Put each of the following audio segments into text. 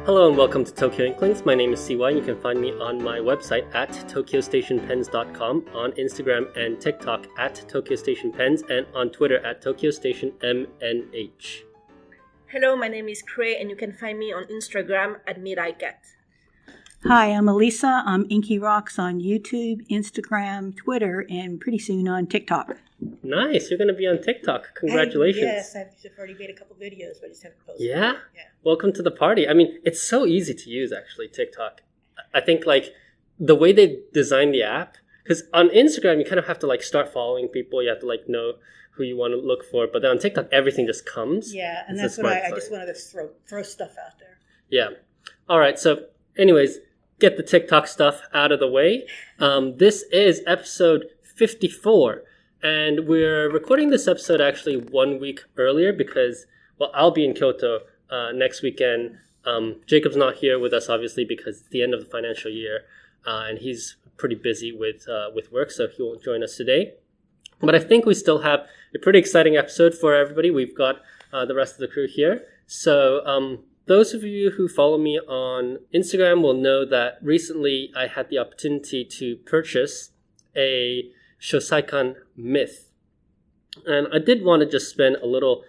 Hello and welcome to Tokyo Inklings. My name is CY and you can find me on my website at tokyostationpens.com, on Instagram and TikTok at tokyostationpens, and on Twitter at tokyostationmnh. Hello, my name is Khuê and you can find me on Instagram at Mythical. Hi, I'm Alesa. I'm Inky Rocks on YouTube, Instagram, Twitter, and pretty soon on TikTok. Nice, you're going to be on TikTok. Congratulations. Yes, I've already made a couple videos, but I just haven't posted. Yeah? Welcome to the party. I mean, it's so easy to use, actually, TikTok. I think, like, the way they designed the app, because on Instagram, you kind of have to, like, start following people. You have to, like, know who you want to look for. But then on TikTok, everything just comes. Yeah, and that's what I just wanted to throw stuff out there. Yeah. All right, so anyways, get the TikTok stuff out of the way. This is episode 54. And we're recording this episode actually 1 week earlier because, well, I'll be in Kyoto next weekend. Jacob's not here with us, obviously, because it's the end of the financial year. And he's pretty busy with work, so he won't join us today. But I think we still have a pretty exciting episode for everybody. We've got the rest of the crew here. So those of you who follow me on Instagram will know that recently I had the opportunity to purchase a Shosaikan myth. And I did want to just spend a little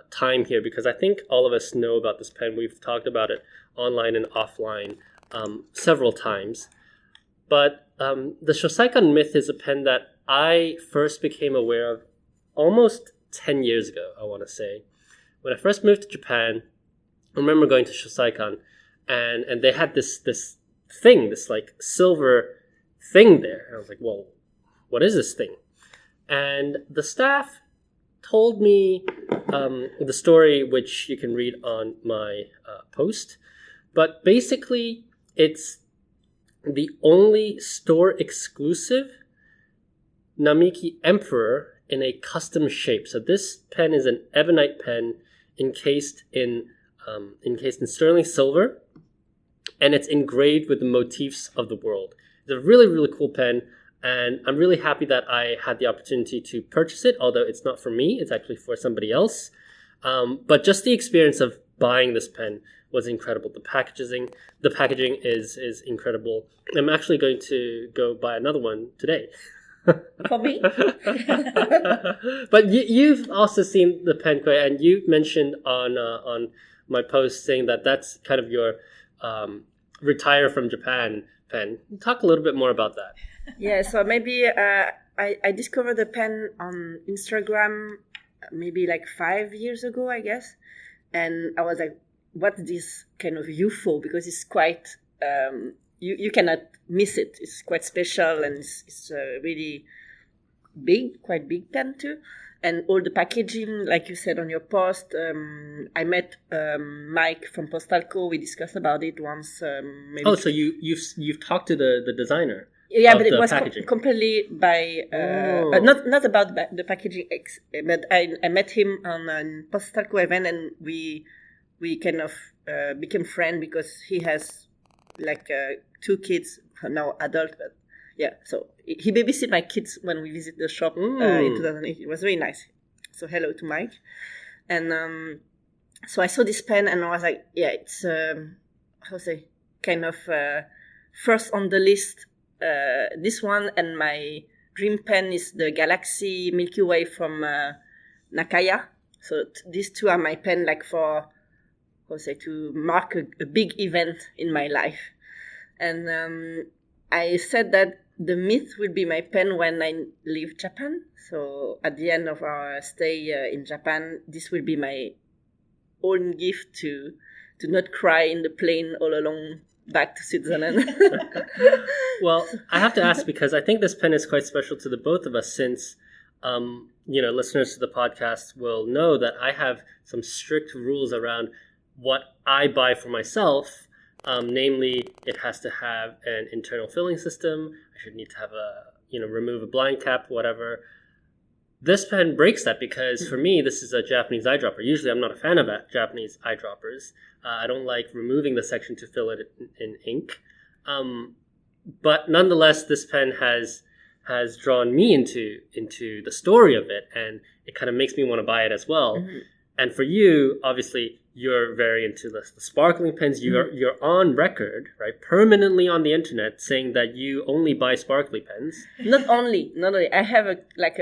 time here because I think all of us know about this pen. We've talked about it online and offline several times. But the Shosaikan myth is a pen that I first became aware of almost 10 years ago, I want to say. When I first moved to Japan, I remember going to Shosaikan and they had this thing, this like silver thing there. And I was like, well, what is this thing? And the staff told me the story, which you can read on my post. But basically, it's the only store-exclusive Mythical Emperor in a custom shape. So this pen is an ebonite pen encased in sterling silver, and it's engraved with the motifs of the world. It's a really, really cool pen. And I'm really happy that I had the opportunity to purchase it, although it's not for me. It's actually for somebody else. But just the experience of buying this pen was incredible. The packaging is incredible. I'm actually going to go buy another one today. For me? But you've also seen the pen, Khuê, and you mentioned on my post saying that that's kind of your retire from Japan pen. Talk a little bit more about that. Yeah, so maybe I discovered the pen on Instagram maybe like 5 years ago, I guess. And I was like, what's this kind of UFO? Because it's quite, you cannot miss it. It's quite special and it's really big, quite big pen too. And all the packaging, like you said on your post, I met Mike from Postalco. We discussed about it once. Maybe. Oh, so you've talked to the designer? Yeah, but it was completely by not about the packaging. But I met him on a Postalco event, and we kind of became friends because he has like 2 kids now, adult. But yeah, so he babysit my kids when we visit the shop in 2008. It was very nice. So hello to Mike, and so I saw this pen and I was like, yeah, it's kind of first on the list. This one and my dream pen is the Galaxy Milky Way from Nakaya. So these two are my pen, like for to mark a big event in my life. And I said that the myth will be my pen when I leave Japan. So at the end of our stay in Japan, this will be my own gift to not cry in the plane all along back to Switzerland. Well, I have to ask because I think this pen is quite special to the both of us since, listeners to the podcast will know that I have some strict rules around what I buy for myself. Namely, it has to have an internal filling system. I should need to have remove a blind cap, whatever. This pen breaks that because for me, this is a Japanese eyedropper. Usually I'm not a fan of Japanese eyedroppers. I don't like removing the section to fill it in ink. But nonetheless, this pen has drawn me into the story of it, and it kind of makes me want to buy it as well. Mm-hmm. And for you, obviously, you're very into the sparkling pens. You're on record, right, permanently on the internet saying that you only buy sparkly pens. Not only. I have a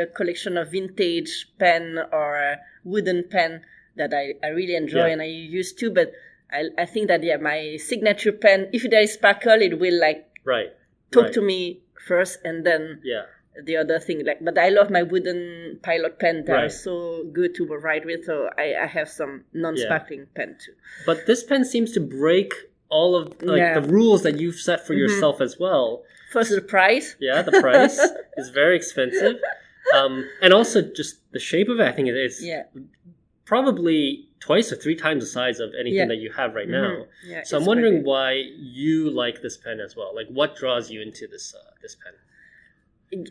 collection of vintage pen or a wooden pen that I really enjoy and I use too. But I think that my signature pen, if there is sparkle, it will talk to me first and then the other thing. But I love my wooden pilot pen. They are so good to write with. So I have some non-sparkling pen too. But this pen seems to break all of the rules that you've set for yourself as well. First, the price. Yeah, the price is very expensive. And also just the shape of it, I think it is probably twice or three times the size of anything that you have right now. Yeah, so I'm wondering why you like this pen as well. Like, what draws you into this pen?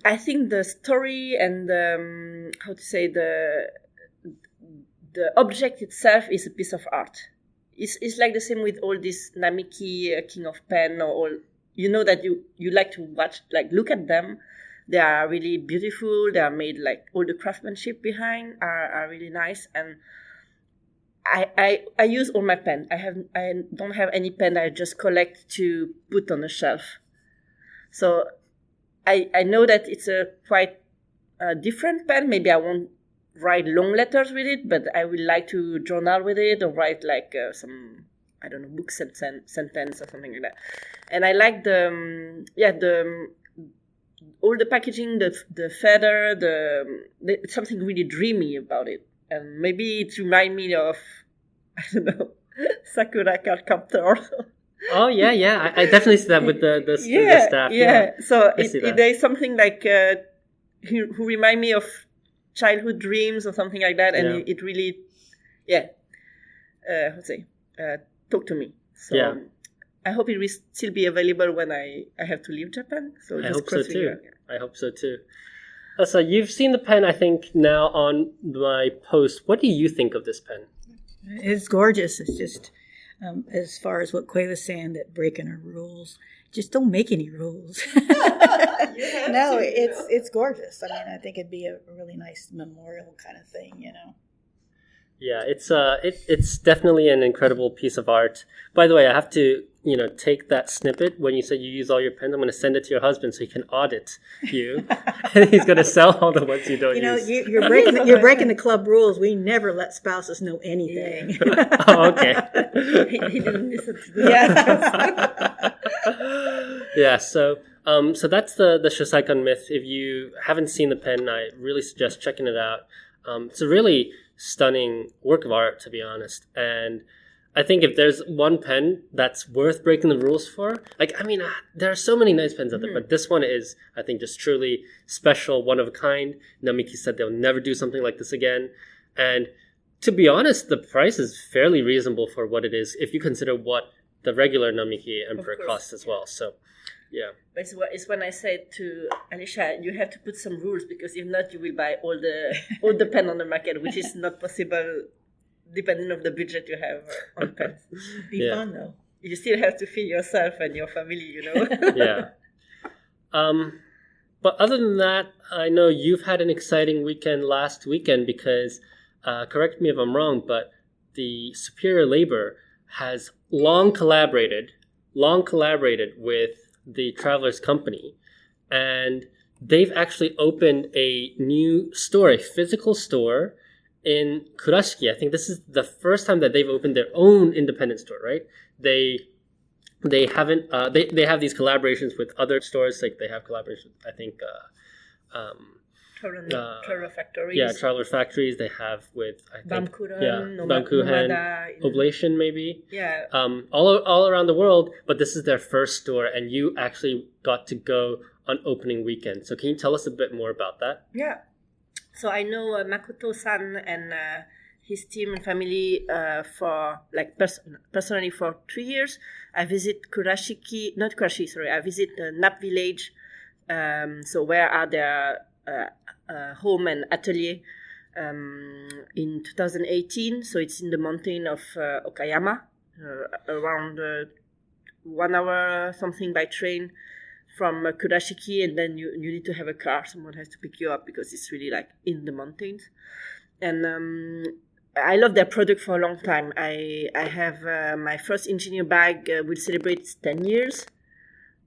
I think the story and the object itself is a piece of art. It's like the same with all this Namiki King of Pen or all. You know that you like to watch, look at them. They are really beautiful. They are made all the craftsmanship behind are really nice. And I use all my pen. I don't have any pen I just collect to put on a shelf. So I know that it's a quite different pen. Maybe I won't write long letters with it, but I would like to journal with it or write some, I don't know, books and sentence or something like that. And I like all the packaging, the feather, something really dreamy about it. And maybe it reminds me of, I don't know, Sakura Cardcaptor or so. Oh, yeah. I definitely see that with the staff. Yeah. So there's something who remind me of childhood dreams or something like that. And it really, talk to me. So I hope it will still be available when I have to leave Japan. So I hope so too. I hope so too. So you've seen the pen, I think, now on my post. What do you think of this pen? It's gorgeous. It's just, as far as what Khuê was saying, that breaking our rules, just don't make any rules. No, it's gorgeous. I mean, I think it'd be a really nice memorial kind of thing, you know. Yeah, it's definitely an incredible piece of art. By the way, I have to take that snippet when you said you use all your pens. I'm going to send it to your husband so he can audit you, and he's going to sell all the ones you don't use. You're breaking the club rules. We never let spouses know anything. Oh, okay. He didn't listen to that. Yeah. So that's the Shosaikon myth. If you haven't seen the pen, I really suggest checking it out. It's a really stunning work of art, to be honest. And I think if there's one pen that's worth breaking the rules for, there are so many nice pens out there, but this one is, I think, just truly special, one of a kind. Namiki said they'll never do something like this again. And to be honest, the price is fairly reasonable for what it is, if you consider what the regular Mythical Emperor costs as well. So, yeah. But it's when I said to Alesa, you have to put some rules, because if not, you will buy all the pen on the market, which is not possible depending on the budget you have on pens. Be fun though. You still have to feed yourself and your family, Yeah. But other than that, I know you've had an exciting weekend last weekend because, correct me if I'm wrong, but the Superior Labor has long collaborated with the Travelers Company, and they've actually opened a new store, a physical store in Kurashiki. I think this is the first time that they've opened their own independent store, right? They haven't they have these collaborations with other stores, like they have collaborations with, I think, Traveler Factories. Yeah, Traveler Factories. They have with, I think, Bamkuren, Oblation, maybe. Yeah. All around the world, but this is their first store, and you actually got to go on opening weekend. So can you tell us a bit more about that? Yeah. So I know Makoto-san and his team and family personally for 3 years. I visit I visit Nap Village. So where are their home and atelier in 2018. So it's in the mountain of Okayama, around 1 hour something by train from Kurashiki, and then you need to have a car. Someone has to pick you up because it's really in the mountains. And I love their product for a long time. I have my first engineer bag will celebrate 10 years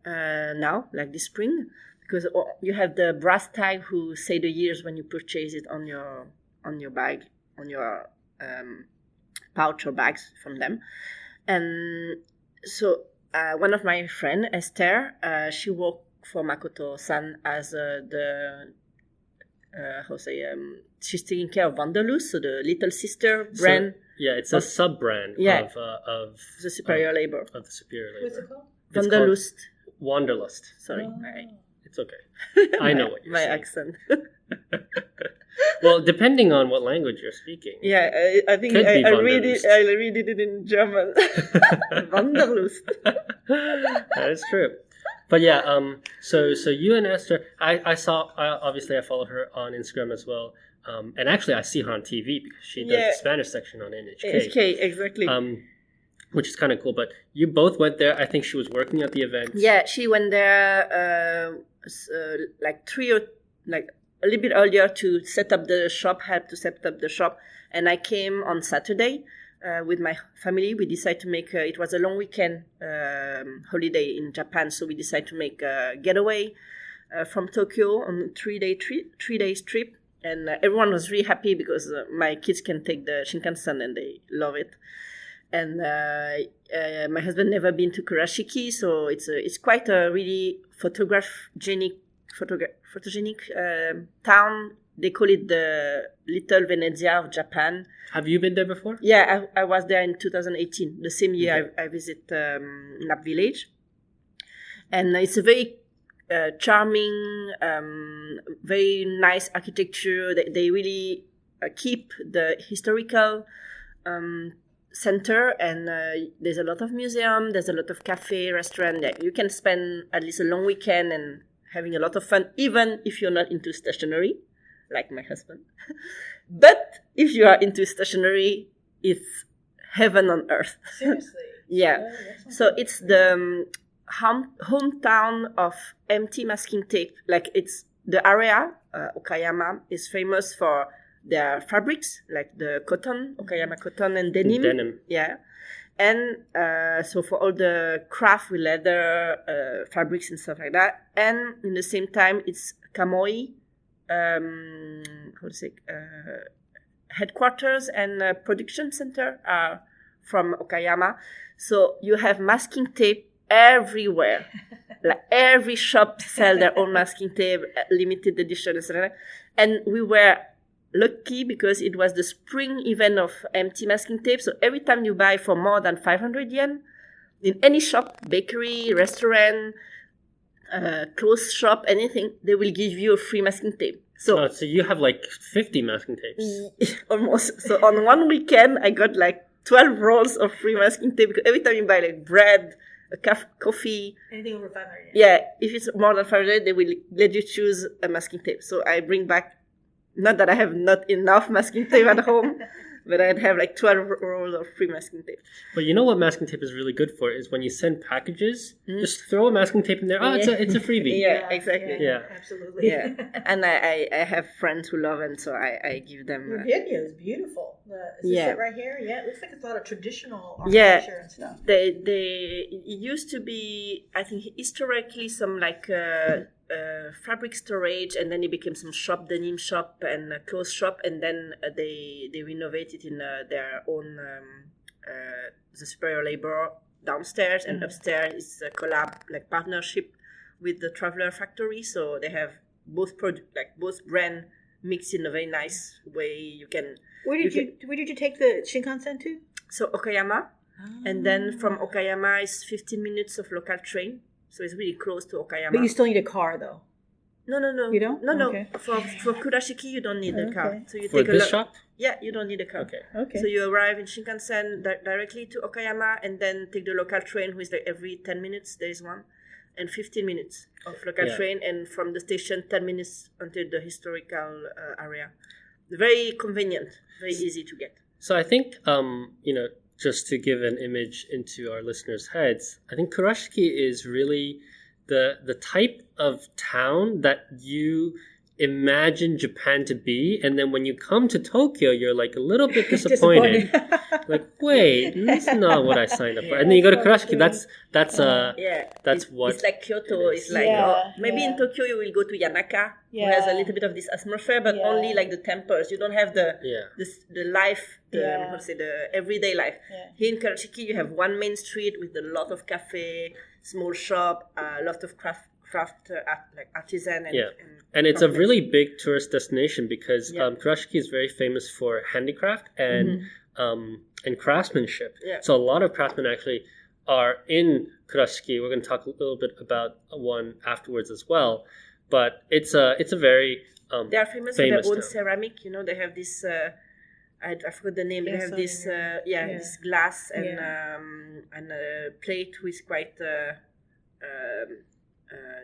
now, like this spring, because you have the brass tag who say the years when you purchase it on your bag, on your pouch or bags from them. And so one of my friend, Esther, she worked for Makoto-san as she's taking care of Wanderlust, so the little sister brand. So, yeah, it's a sub-brand of the superior labor. Of the superior labor. What's it called? Wanderlust. Wanderlust. Sorry. It's okay. I know what you're saying. My accent. Well, depending on what language you're speaking. Yeah, I think I read it in German. Wanderlust. That is true. But yeah, so you and Esther, I saw, obviously I followed her on Instagram as well. And actually I see her on TV because she does the Spanish section on NHK. NHK, exactly. Which is kind of cool. But you both went there. I think she was working at the event. Yeah, she went there a little bit earlier to set up the shop, help to set up the shop. And I came on Saturday with my family. We decided to make, it was a long weekend holiday in Japan. So we decided to make a getaway from Tokyo on a 3 days trip. And everyone was really happy because my kids can take the Shinkansen and they love it. And my husband never been to Kurashiki, so it's quite a really photogenic town. They call it the Little Venezia of Japan. Have you been there before? Yeah, I was there in 2018, the same year I visit Nap Village. And it's a very charming, very nice architecture. They really keep the historical center, and there's a lot of museum, there's a lot of cafe, restaurant that you can spend at least a long weekend and having a lot of fun, even if you're not into stationery, like my husband. But if you are into stationery, it's heaven on earth. Seriously? Yeah. So it's the hometown of empty masking tape. Like it's the area, Okayama, is famous for their fabrics, like the cotton, Okayama cotton and denim. Yeah. And so for all the craft with leather, fabrics and stuff like that. And in the same time, it's Kamoi, headquarters and production center are from Okayama. So you have masking tape everywhere. Like every shop sell their own masking tape, limited edition, etc. And we were lucky because it was the spring event of empty masking tape. So every time you buy for more than 500 yen, in any shop, bakery, restaurant, clothes shop, anything, they will give you a free masking tape. So you have like 50 masking tapes. Almost. So on one weekend, I got like 12 rolls of free masking tape because every time you buy like bread, a coffee, anything over 500 yen. Yeah, if it's more than 500, they will let you choose a masking tape. So I bring back, not that I have not enough masking tape at home, but I'd have like 12 rolls of free masking tape. But you know what masking tape is really good for is when you send packages, just throw a masking tape in there. Oh, it's a freebie. Yeah, exactly. Yeah. Absolutely. Yeah, and I have friends who love it, so I give them. Your video is beautiful. Is this it right here? Yeah, it looks like it's a lot of traditional architecture and stuff. It used to be, I think, historically some like fabric storage, and then it became some shop, denim shop and clothes shop, and then they renovated in their own the superior labor downstairs, and upstairs is a collab, like partnership with the Traveler Factory. So they have both both brand mixed in a very nice way. You can. Where did you take the Shinkansen to? So Okayama, and then from Okayama is 15 minutes of local train. So it's really close to Okayama. But you still need a car, though. No. You don't? No. Okay. For Kurashiki, you don't need a car. So you for take this shop? Yeah, you don't need a car. Okay. So you arrive in Shinkansen directly to Okayama, and then take the local train, who is like every 10 minutes there is one, and 15 minutes of local train, and from the station 10 minutes until the historical area. Very convenient, very easy to get. So I think just to give an image into our listeners' heads, I think Kurashiki is really the type of town that you imagine Japan to be, and then when you come to Tokyo, you're like a little bit disappointed. Like, wait, that's not what I signed up for. And then you go to Kurashiki. That's what it's like Kyoto. It's like maybe in Tokyo you will go to Yanaka, who has a little bit of this atmosphere, but only like the temples. You don't have the life, the everyday life. Here in Kurashiki, you have one main street with a lot of cafe, small shop, a lot of craft like artisan and it's a really big tourist destination because Kurashiki is very famous for handicraft and craftsmanship. So a lot of craftsmen actually are in Kurashiki. We're going to talk a little bit about one afterwards as well, but it's a very they are famous for their own ceramic. You know, they have this I forgot the name. They have this this glass and a plate with quite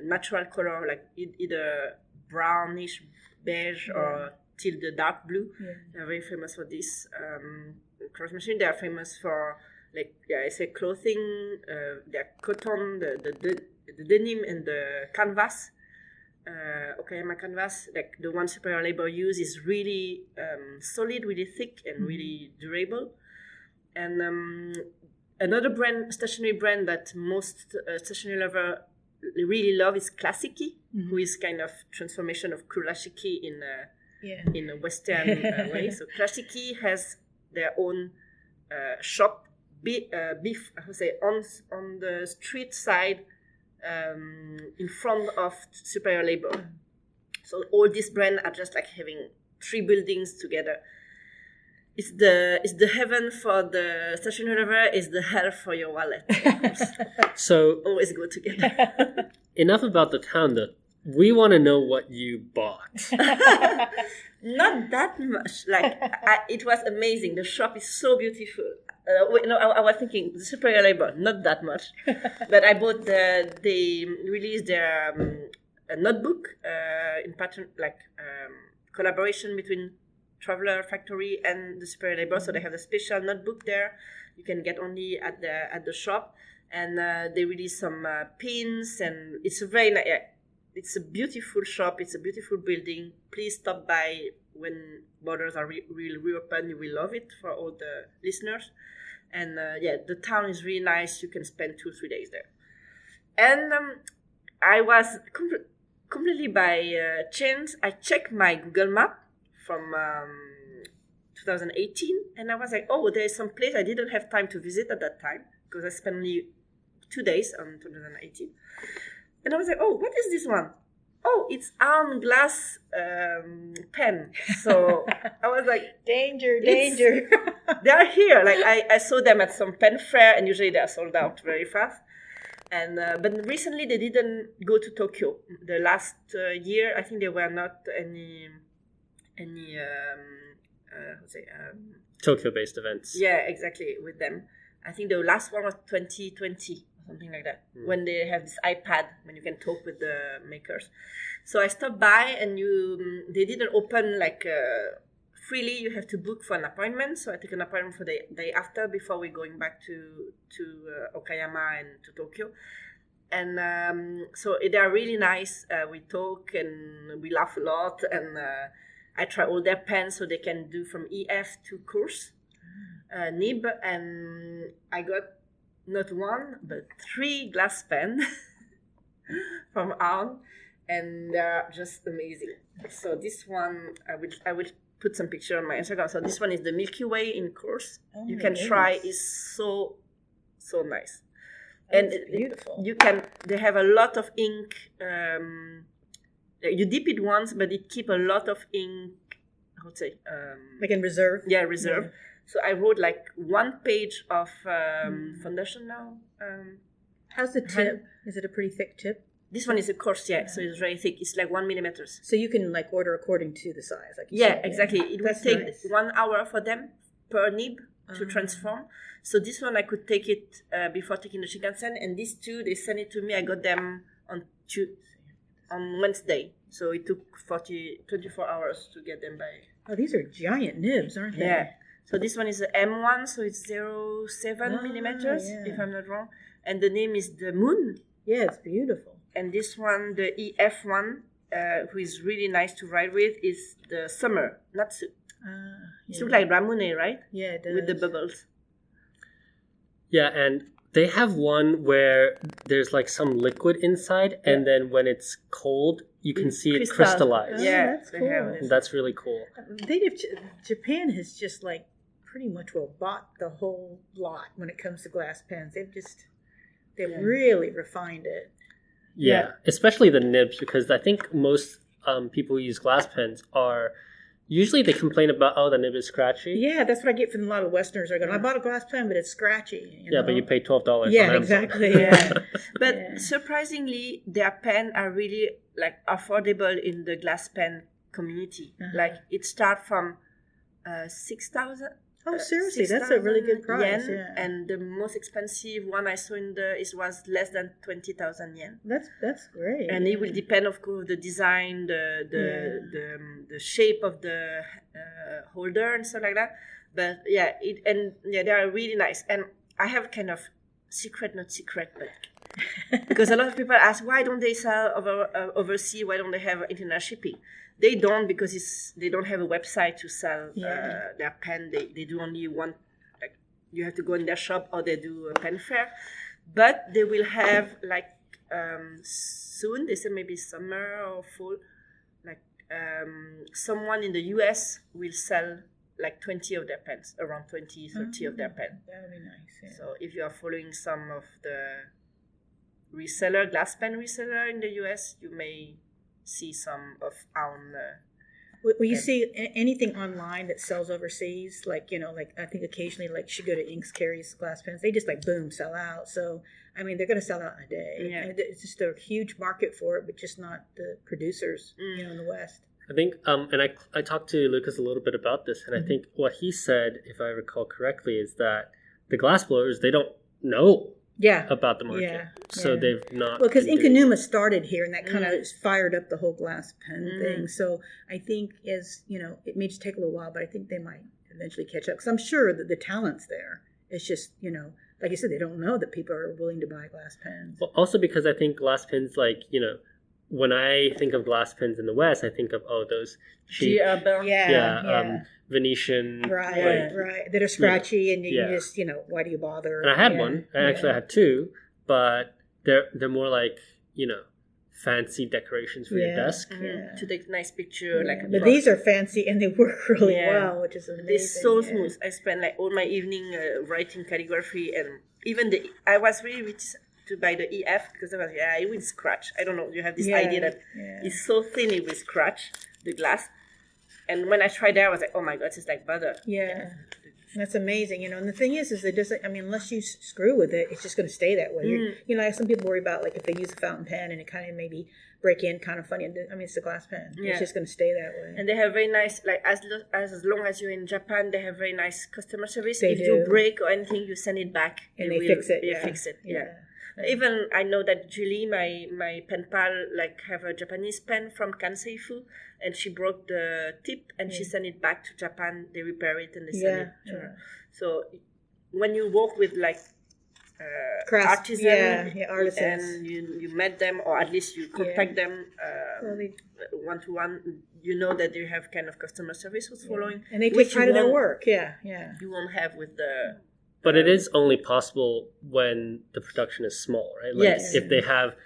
natural color, like either brownish beige or till the dark blue. They're very famous for this craftsmanship. They are famous for I say clothing, their cotton, the denim and the canvas. Okayama canvas, like the one Superior Labor use, is really solid, really thick, and really durable. And another stationery brand that most stationery lovers really love is Kurashiki, who is kind of transformation of Kurashiki in a Western way. So Kurashiki has their own shop, on the street side, in front of Superior Labor. So all these brands are just like having 3 buildings together. It's the heaven for the stationery lover, is the hell for your wallet. So always go together. Enough about the town, though. We want to know what you bought. Not that much. Like it was amazing. The shop is so beautiful. I was thinking the Superior Labor, not that much, but I bought they released their a notebook in pattern collaboration between Traveler Factory and the Superior Labor. So they have a special notebook there. You can get only at the shop, and they release some pins, and it's a very nice. It's a beautiful shop. It's a beautiful building. Please stop by when borders are reopen. You will love it for all the listeners. And the town is really nice. You can spend 2-3 days there. And I was completely by chance. I checked my Google Map from 2018, and I was like, oh, there's some place I didn't have time to visit at that time because I spent only 2 days on 2018. And I was like, oh, what is this one? Oh, it's Arm Glass pen. So I was like, danger. They are here. Like I saw them at some pen fair, and usually they are sold out very fast. And but recently they didn't go to Tokyo. The last year, I think there were not any Tokyo-based events. Yeah, exactly, with them. I think the last one was 2020. Something like that, when they have this iPad, when you can talk with the makers. So I stopped by, and they didn't open freely. You have to book for an appointment. So I took an appointment for the day after, before we're going back to Okayama and to Tokyo. And so they are really nice. We talk and we laugh a lot, and I try all their pens, so they can do from EF to course, nib, and I got not 1 but 3 glass pens from Arm, and they're just amazing. So this one I will put some picture on my Instagram. So this one is the Milky Way in course. You can try. It's so nice. And it's beautiful. They have a lot of ink. You dip it once, but it keep a lot of ink. I would say like in reserve. Yeah, reserve. Yeah. So I wrote 1 page of foundation now. How's the tip? Is it a pretty thick tip? This one is a coarse, so it's very thick. It's 1 millimeter. So you can order according to the size. Exactly. It will take 1 hour for them per nib to transform. So this one I could take it before taking the Shinkansen, and these 2 they sent it to me. I got them on Wednesday. So it took 24 hours to get them by. Oh, these are giant nibs, aren't they? Yeah. So this one is the M1, so it's 0.7 millimeters, if I'm not wrong. And the name is the Moon. Yeah, it's beautiful. And this one, the EF1, who is really nice to ride with is the Summer Natsu. It looks like Ramune, right? Yeah, it does. With the bubbles. Yeah, and they have one where there's like some liquid inside, and then when it's cold, you can see it crystallize. Yeah, that's cool. That's really cool. Japan has just like pretty much bought the whole lot when it comes to glass pens. They've really refined it. Yeah, especially the nibs, because I think most people who use glass pens are usually they complain about the nib is scratchy. Yeah, that's what I get from a lot of Westerners. They're going, I bought a glass pen, but it's scratchy. You know? But you pay $12. Yeah, on Amazon. exactly. Yeah, but surprisingly, their pen are really like affordable in the glass pen community. Like it starts from 6,000. Oh, seriously, that's a really good price. Yen, and the most expensive one I saw was less than 20,000 yen. That's great. And it will depend, of course, the design, the shape of the holder and stuff like that. But they are really nice. And I have kind of not secret, but because a lot of people ask why don't they sell overseas? Why don't they have international shipping? They don't, because they don't have a website to sell their pen. They do only one. Like, you have to go in their shop, or they do a pen fair. But they will have soon. They said maybe summer or fall. Like someone in the US will sell like 20 of their pens, around 20, 30 of their pens. That would be nice. Yeah. So if you are following some of the glass pen reseller in the US, you may see some of our. Will you see anything online that sells overseas? Like I think occasionally, like Shigoda Inks carries glass pens. They just boom, sell out. So I mean, they're going to sell out in a day. Yeah. And it's just a huge market for it, but just not the producers, in the West. I think, and I talked to Lucas a little bit about this, and I think what he said, if I recall correctly, is that the glass blowers, they don't know about the market. So they've not. Well, because Inkanuma started here, and that kind of fired up the whole glass pen thing. So I think it may just take a little while, but I think they might eventually catch up. Because I'm sure that the talent's there. It's just, like you said, they don't know that people are willing to buy glass pens. Well, also because I think glass pens, when I think of glass pens in the West, I think of those cheap, Venetian, right, that are scratchy, and you just, why do you bother? And I had one. I actually had two, but they're more like fancy decorations for your desk to take a nice picture. But these are fancy and they work really well, which is amazing. They're so smooth. I spent all my evening writing calligraphy, and even I was really reticent to buy the EF because I was it will scratch. I don't know. You have this idea that it's so thin it will scratch the glass. And when I tried that, I was like, oh my god, it's like butter. Yeah. That's amazing, and the thing is it doesn't. I mean, unless you screw with it, it's just going to stay that way. Some people worry about if they use a fountain pen and it kind of maybe break in, kind of funny. I mean, it's a glass pen. It's just going to stay that way. And they have very nice, as long as you're in Japan, they have very nice customer service. If you break or anything, you send it back and they fix it. Fix it. Yeah. Even I know that Julie, my pen pal, have a Japanese pen from Kanseifu, and she broke the tip and she sent it back to Japan. They repair it and they send it to her. So when you work with artisans, and you met them, or at least you contact them one to one, you know that you have kind of customer service who's following, and they take pride in their work. You won't have with the. But it is only possible when the production is small, right? If they have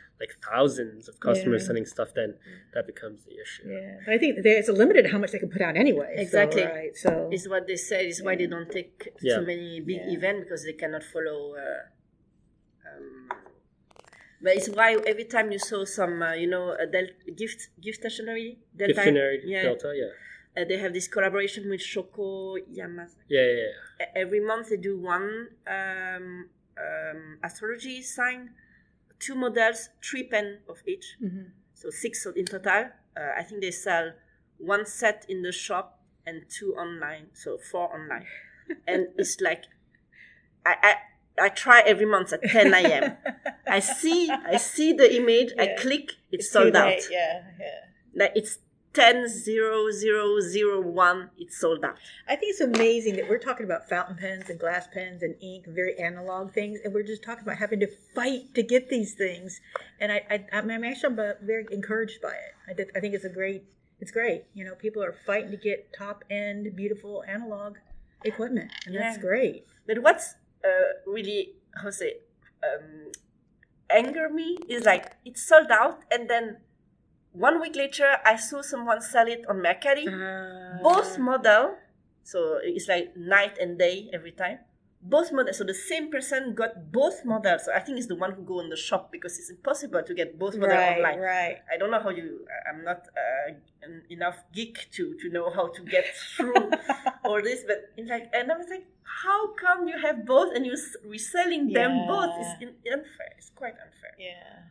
thousands of customers sending stuff, then that becomes the issue. Yeah, but I think it's limited how much they can put out anyway. Exactly. So it's what they say. It's why they don't take too many big events, because they cannot follow. But it's why every time you saw some, gift stationery, Delta, they have this collaboration with Shoko Yamazaki. Yeah. Every month they do one astrology sign, 2 models, 3 pen of each. So 6 in total. I think they sell 1 set in the shop and 2 online, so 4 online. And it's I try every month at 10 a.m. I see the image, I click, it's sold out. Yeah. 10,0,0,0,1, it's sold out. I think it's amazing that we're talking about fountain pens and glass pens and ink, very analog things, and we're just talking about having to fight to get these things. And I'm actually very encouraged by it. I think it's great. You know, people are fighting to get top end, beautiful analog equipment, and that's great. But what's really, anger me is like it's sold out, and then 1 week later I saw someone sell it on Mercari, both model, so it's like night and day every time. Both models, so the same person got both models. So I think it's the one who go in the shop, because it's impossible to get both models online. Right. I don't know how I'm not enough geek to know how to get through all this, but it's like, and I was like, how come you have both and you're reselling them both? It's unfair. It's quite unfair. Yeah.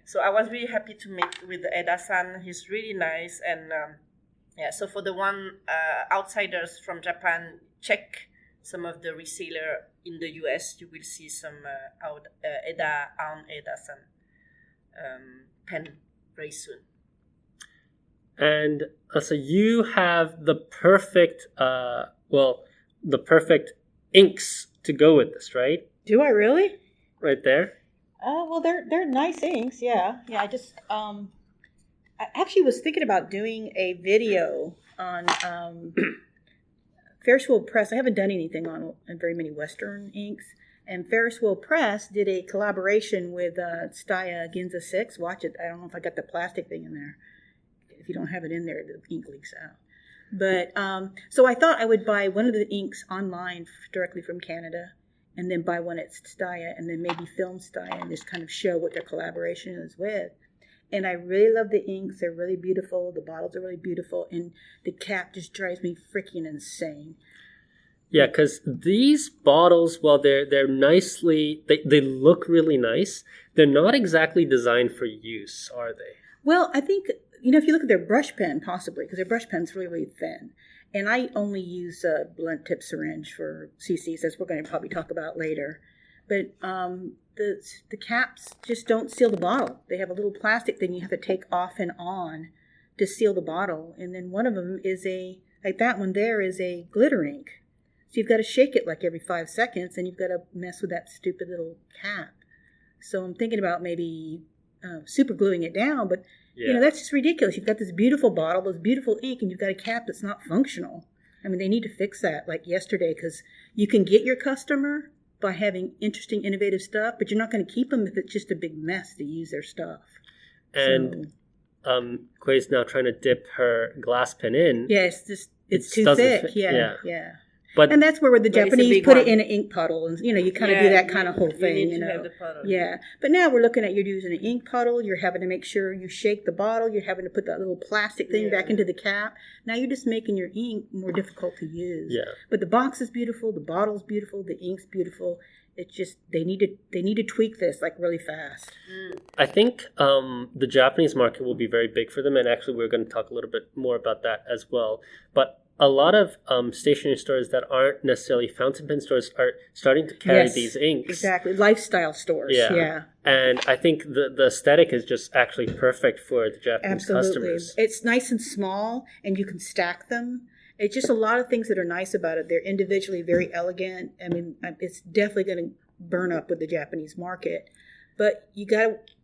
So I was really happy to meet with Eda-san. He's really nice, and so for the one outsiders from Japan, check some of the reseller in the US. You will see some Eda-san pen very soon. And so you have the perfect, the perfect inks to go with this, right? Do I really? Right there. Well, they're nice inks. Yeah. I just I actually was thinking about doing a video on Ferris Wheel Press. I haven't done anything on very many Western inks, and Ferris Wheel Press did a collaboration with Staya Ginza 6. Watch it. I don't know if I got the plastic thing in there. If you don't have it in there, the ink leaks out. But so I thought I would buy one of the inks online directly from Canada, and then buy one at Staya, and then maybe film Staya and just kind of show what their collaboration is with. And I really love the inks. They're really beautiful. The bottles are really beautiful. And the cap just drives me freaking insane. Yeah, because these bottles, while they're nicely, they look really nice, they're not exactly designed for use, are they? Well, I think, if you look at their brush pen, possibly, because their brush pen's really, really thin. And I only use a blunt tip syringe for CCs, as we're going to probably talk about later. But the caps just don't seal the bottle. They have a little plastic thing you have to take off and on to seal the bottle. And then one of them is like that one there is a glitter ink. So you've got to shake it like every 5 seconds, and you've got to mess with that stupid little cap. So I'm thinking about maybe super gluing it down, but that's just ridiculous. You've got this beautiful bottle, this beautiful ink, and you've got a cap that's not functional. I mean, they need to fix that like yesterday, because you can get your customer by having interesting, innovative stuff, but you're not going to keep them if it's just a big mess to use their stuff. And Khuê's now trying to dip her glass pen in. Yeah, it's too thick. Yeah. But, and that's where the Japanese put it in an ink puddle, and you kind of do that kind of whole thing. You need to have the puddle. Yeah, but now we're looking at you're using an ink puddle. You're having to make sure you shake the bottle. You're having to put that little plastic thing back into the cap. Now you're just making your ink more difficult to use. Yeah. But the box is beautiful. The bottle's beautiful. The ink's beautiful. It's just they need to tweak this like really fast. I think the Japanese market will be very big for them, and actually we're going to talk a little bit more about that as well. But a lot of stationery stores that aren't necessarily fountain pen stores are starting to carry these inks. Exactly. Lifestyle stores. Yeah. And I think the aesthetic is just actually perfect for the Japanese customers. It's nice and small, and you can stack them. It's just a lot of things that are nice about it. They're individually very elegant. I mean, it's definitely going to burn up with the Japanese market. But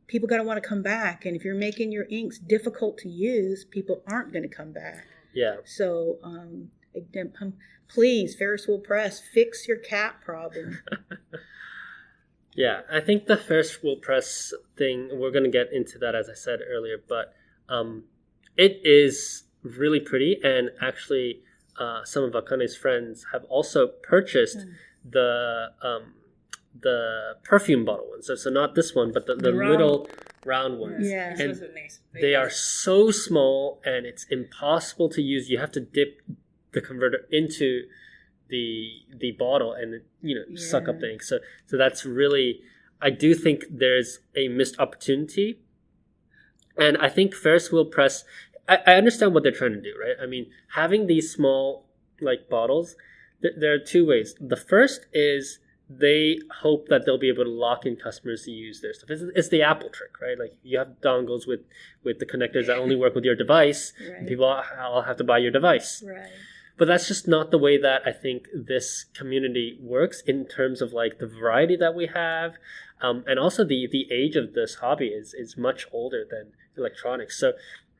people got to want to come back. And if you're making your inks difficult to use, people aren't going to come back. Yeah. So, please, Ferris Wheel Press, fix your cap problem. Yeah, I think the Ferris Wheel Press thing, we're going to get into that, as I said earlier, but it is really pretty, and actually some of Akane's friends have also purchased the perfume bottle ones. So not this one, but the little round ones. Yeah. And they are so small, and it's impossible to use. You have to dip the converter into the bottle and suck up the ink. So that's really, I do think there's a missed opportunity. And I think Ferris Wheel Press, I understand what they're trying to do, right? I mean, having these small bottles, there are two ways. The first is they hope that they'll be able to lock in customers to use their stuff. It's the Apple trick, right? Like you have dongles with the connectors that only work with your device. Right. And people all have to buy your device. Right. But that's just not the way that I think this community works in terms of like the variety that we have. And also the age of this hobby is much older than electronics. So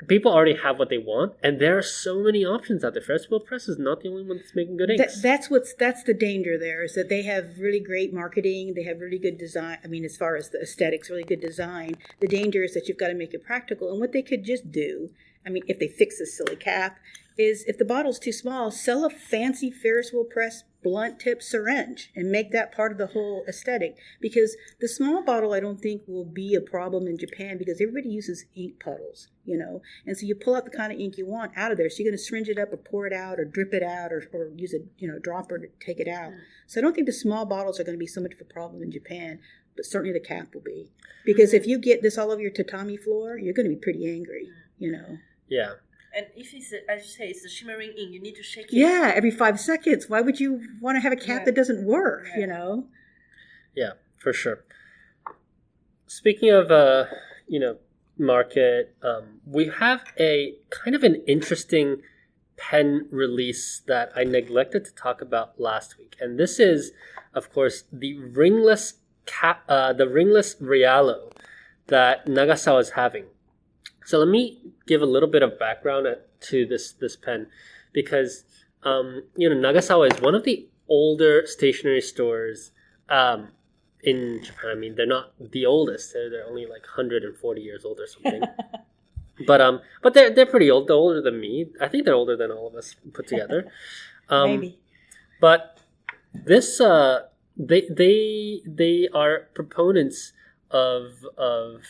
people already have what they want, and there are so many options out there. Ferris Wheel Press is not the only one that's making good inks. That's the danger there, is that they have really great marketing, they have really good design. I mean, as far as the aesthetics, really good design. The danger is that you've got to make it practical. And what they could just do, I mean, if they fix this silly cap, is if the bottle's too small, sell a fancy Ferris Wheel Press blunt tip syringe and make that part of the whole aesthetic. Because the small bottle, I don't think, will be a problem in Japan, because everybody uses ink puddles, you know. And so you pull out the kind of ink you want out of there. So you're going to syringe it up or pour it out or drip it out or use a dropper to take it out. So I don't think the small bottles are going to be so much of a problem in Japan, but certainly the cap will be. Because if you get this all over your tatami floor, you're going to be pretty angry, you know. Yeah. And if it's, as you say, it's a shimmering ink, you need to shake it. Yeah, every 5 seconds. Why would you want to have a cap that doesn't work, you know? Yeah, for sure. Speaking of, market, we have a kind of an interesting pen release that I neglected to talk about last week. And this is, of course, the ringless Realo that Nagasawa is having. So let me give a little bit of background to this pen, because Nagasawa is one of the older stationery stores in Japan. I mean, they're not the oldest; they're only like 140 years old or something. but they're pretty old. They're older than me. I think they're older than all of us put together. Maybe. But this they are proponents of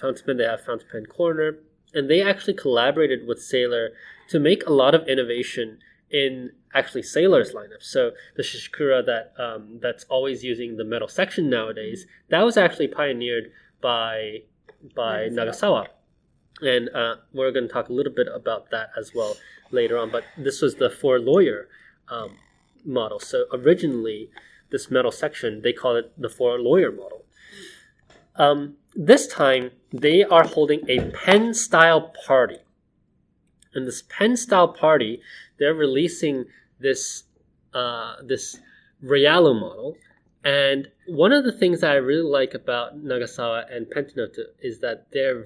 fountain pen. They have Fountain Pen Corner. And they actually collaborated with Sailor to make a lot of innovation in actually Sailor's lineup. So the Shishikura that's always using the metal section nowadays, that was actually pioneered by Nagasawa. And we're going to talk a little bit about that as well later on. But this was the For Lawyer model. So originally, this metal section, they call it the For Lawyer model. This time, they are holding a pen-style party. And this pen-style party, they're releasing this Realo model. And one of the things that I really like about Nagasawa and Pentanote is that they're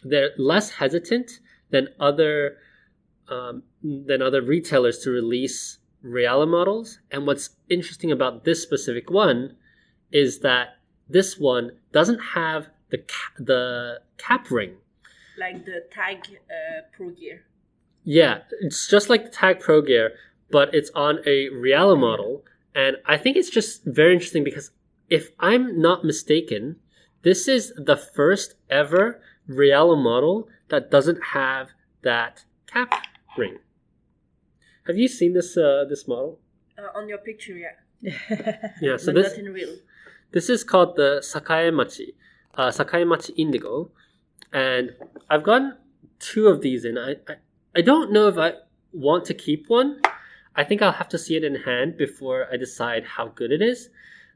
they're less hesitant than other retailers to release Realo models. And what's interesting about this specific one is that this one doesn't have the cap ring. Like the Tag Pro Gear. Yeah, it's just like the Tag Pro Gear, but it's on a Realo model. And I think it's just very interesting because if I'm not mistaken, this is the first ever Realo model that doesn't have that cap ring. Have you seen this model? On your picture, yeah. Yeah, so but not in real. This is called the Sakaimachi Indigo, and I've gotten 2 of these in. I don't know if I want to keep one. I think I'll have to see it in hand before I decide how good it is.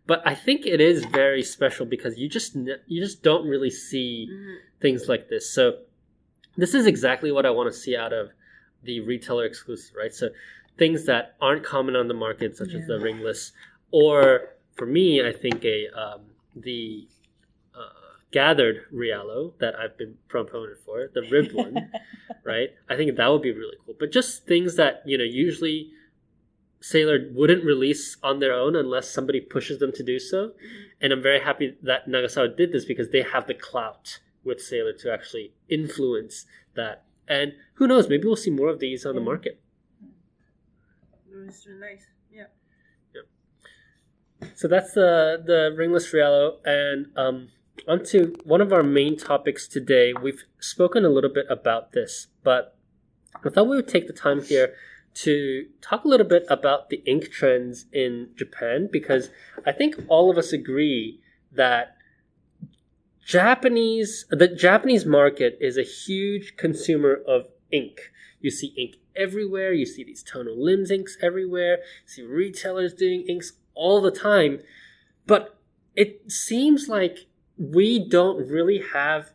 But I think it is very special because you just don't really see things like this. So this is exactly what I want to see out of the retailer exclusive, right? So things that aren't common on the market, such as the ringless, or for me, I think the gathered Realo that I've been proponent for, the ribbed one, right? I think that would be really cool. But just things that, usually Sailor wouldn't release on their own unless somebody pushes them to do so. And I'm very happy that Nagasawa did this because they have the clout with Sailor to actually influence that. And who knows, maybe we'll see more of these on the market. It's really nice. Yeah. So that's the ringless Realo, and onto one of our main topics today. We've spoken a little bit about this, but I thought we would take the time here to talk a little bit about the ink trends in Japan, because I think all of us agree that the Japanese market is a huge consumer of ink. You see ink everywhere. You see these tonal limbs inks everywhere. You see retailers doing inks all the time. But it seems like we don't really have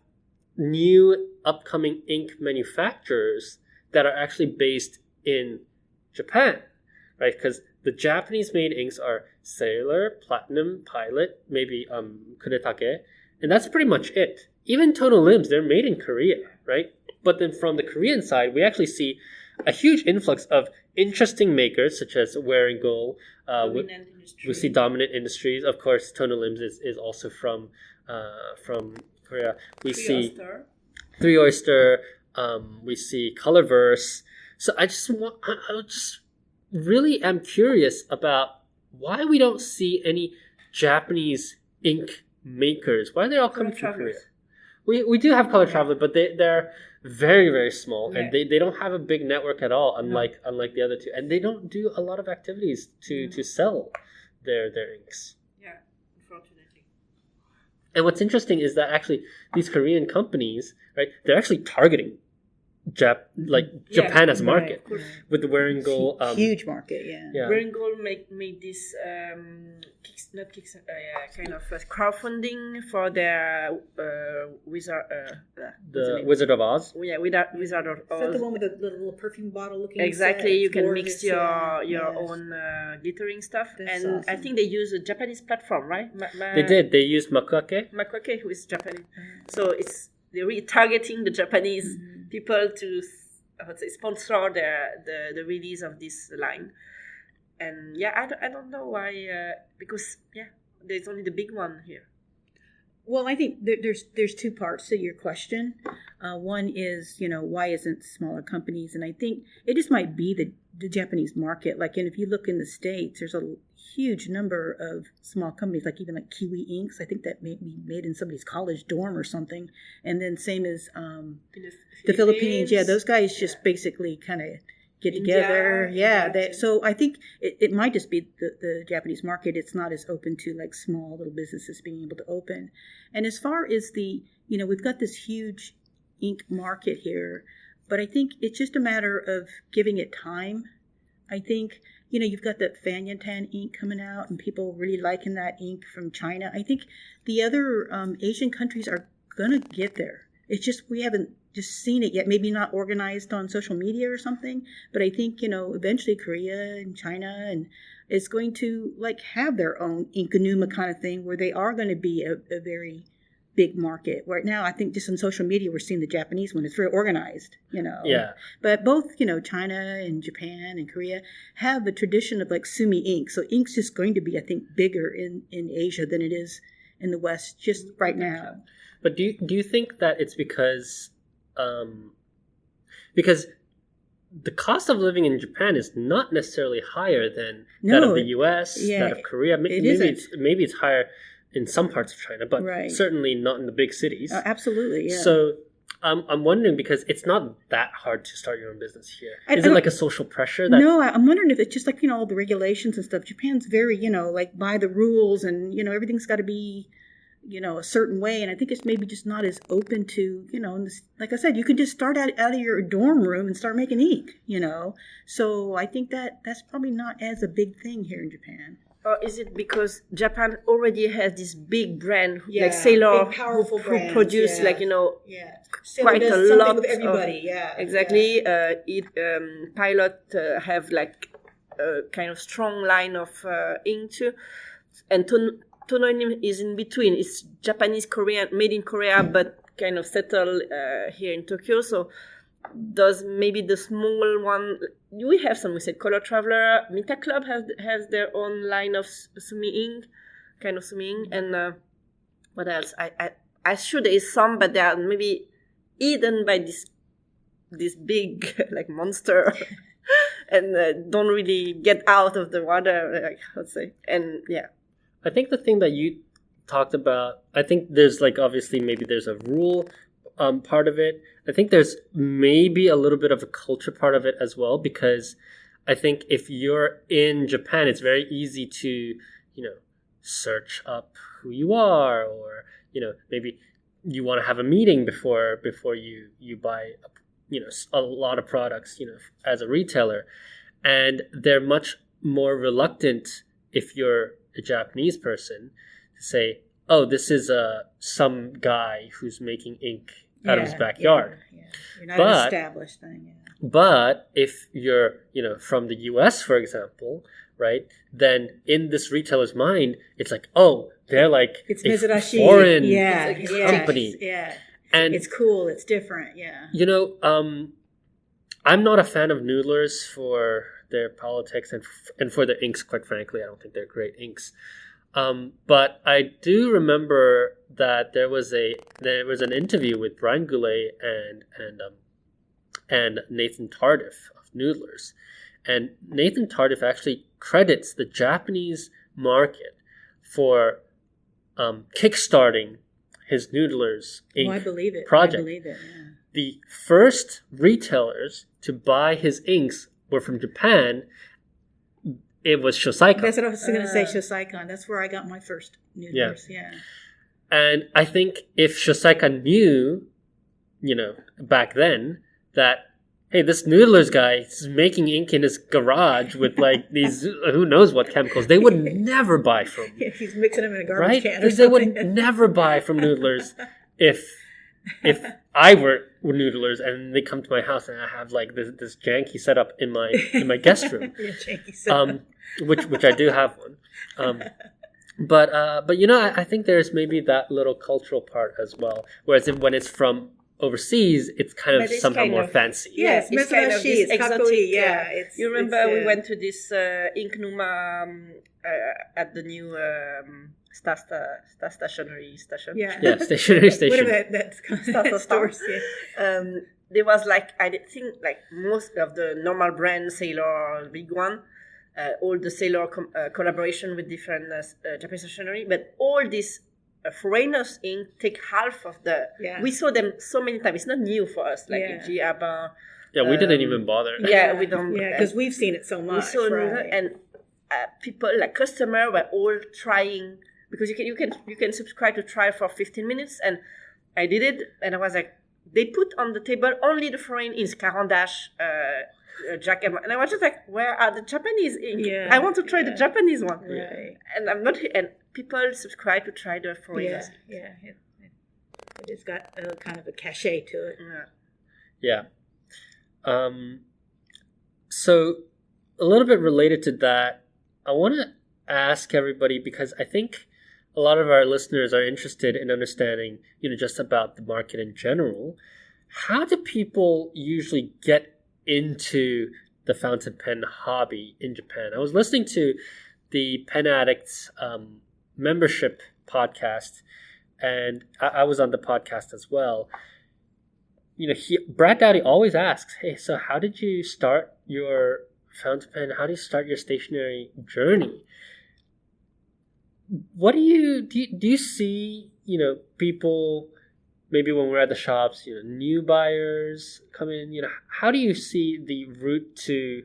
new upcoming ink manufacturers that are actually based in Japan, right? Because the Japanese-made inks are Sailor, Platinum, Pilot, maybe Kuretake, and that's pretty much it. Even Tonal Limbs, they're made in Korea, right? But then from the Korean side, we actually see a huge influx of interesting makers such as Wearing Gold. We see Dominant Industries. Of course, Tonal Limbs is also from Korea. We see Three Oyster. We see Colorverse. So I just really am curious about why we don't see any Japanese ink makers. Why are they all coming from Korea? We do have Color Traveler, but they're very, very small, and they don't have a big network at all, unlike the other two. And they don't do a lot of activities to sell their inks. Yeah, unfortunately. And what's interesting is that actually these Korean companies, right, they're actually targeting Japan as a market with the Wearing Gold. Huge market, yeah. Wearing Gold made this kind of crowdfunding for their Wizard of Oz. Yeah, Wizard of Oz. Is that the one with the little perfume bottle looking? Exactly, you can mix your own glittering stuff. That's and awesome. I think they use a Japanese platform, right? They did. They used Makuake, who is Japanese. So they're really targeting the Japanese people to sponsor the release of this line. And I don't know why, because there's only the big one here. Well, I think there's two parts to your question. One is, why isn't smaller companies? And I think it just might be the Japanese market. Like, and if you look in the States, there's a huge number of small companies, like even like Kiwi Inks. I think that may be made in somebody's college dorm or something. And then same as the Philippines. Yeah, those guys just basically kind of get together. So I think it might just be the Japanese market. It's not as open to like small little businesses being able to open. And as far as we've got this huge ink market here, but I think it's just a matter of giving it time. I think, you've got that Fanyantan ink coming out and people really liking that ink from China. I think the other Asian countries are going to get there. It's just we haven't just seen it yet. Maybe not organized on social media or something, but I think, eventually Korea and China and is going to have their own Inkanuma kind of thing where they are going to be a very big market. Right now, I think just on social media, we're seeing the Japanese one. It's very organized, Yeah. But both, China and Japan and Korea have a tradition of sumi ink. So ink's just going to be, I think, bigger in Asia than it is in the West just right now. But do you think that it's because the cost of living in Japan is not necessarily higher than that of the U.S., that of Korea? Maybe it's higher in some parts of China, but certainly not in the big cities. Absolutely, yeah. So I'm wondering, because it's not that hard to start your own business here. Is it like a social pressure? No, I'm wondering if it's just all the regulations and stuff. Japan's very, by the rules, and, everything's got to be a certain way, and I think it's maybe just not as open to, like I said, you can just start out of your dorm room and start making ink, So I think that's probably not as a big thing here in Japan. Or is it because Japan already has this big brand like Sailor, powerful who produce quite a lot with everybody. Exactly. Pilot have a kind of strong line of ink too, and Tonal is in between. It's Japanese Korean, made in Korea, but kind of settled here in Tokyo. So does maybe the small one? We have some. We said Color Traveler. Mita Club has their own line of sumi ink, and what else? I sure there is some, but they are maybe eaten by this big monster, and don't really get out of the water. Let's say, and yeah. I think the thing that you talked about, I think there's obviously maybe there's a rule part of it. I think there's maybe a little bit of a culture part of it as well, because I think if you're in Japan, it's very easy to, search up who you are, or, maybe you want to have a meeting before you buy, a lot of products, as a retailer, and they're much more reluctant if you're a Japanese person, to say, oh, this is some guy who's making ink out of his backyard. Yeah. You're not an established thing. Yeah. But if you're, from the US, for example, right, then in this retailer's mind, it's like, oh, they're like it's a foreign company. Yeah. And it's cool. It's different. Yeah. I'm not a fan of Noodlers for their politics and for their inks, quite frankly. I don't think they're great inks. But I do remember that there was an interview with Brian Goulet and Nathan Tardif of Noodlers. And Nathan Tardif actually credits the Japanese market for kickstarting his Noodlers ink I believe it. project. I believe it, yeah. The first retailers to buy his inks were from Japan. It was Shosaikon. That's what I was going to say, Shosaikon. That's where I got my first Noodlers, yeah. And I think if Shosaikon knew, back then, that, hey, this Noodlers guy is making ink in his garage with like these, who knows what chemicals, they would never buy from. Yeah, he's mixing them in a garbage can or They would never buy from Noodlers if I were Noodlers and they come to my house and I have like this janky setup in my guest room. Yeah, janky setup. Which I do have one. But I think there's maybe that little cultural part as well. Whereas when it's from overseas, it's kind of somehow more fancy. Yes, it's kind of this exotic. Yeah, you remember we went to this Ink Numa at the new stationery station. Yeah, stationery station. Whatever that's called. Stores. Yeah. There was I think most of the normal brand Sailor, big one. All the Sailor collaboration with different Japanese stationery, but all this foreigners ink take half of the. Yeah. We saw them so many times. It's not new for us. Giaba. Yeah, we didn't even bother. Yeah, we don't. Yeah, because we've seen it so much. And people customer were all trying because you can subscribe to try for 15 minutes, and I did it, and I was like, they put on the table only the foreign inks, Caran d'Ache. Jack and I was just like, where are the Japanese ink? Yeah, I want to try the Japanese one. Right. And I'm not. And people subscribe to try the foreigners. Yeah. It's got a kind of a cachet to it. Yeah. So a little bit related to that, I want to ask everybody, because I think a lot of our listeners are interested in understanding, just about the market in general. How do people usually get into the fountain pen hobby in Japan? I was listening to the Pen Addicts membership podcast, and I was on the podcast as well. Brad Dowdy always asks, hey, so how did you start your fountain pen? How do you start your stationery journey? What do you see, people, maybe when we're at the shops, new buyers come in, how do you see the route to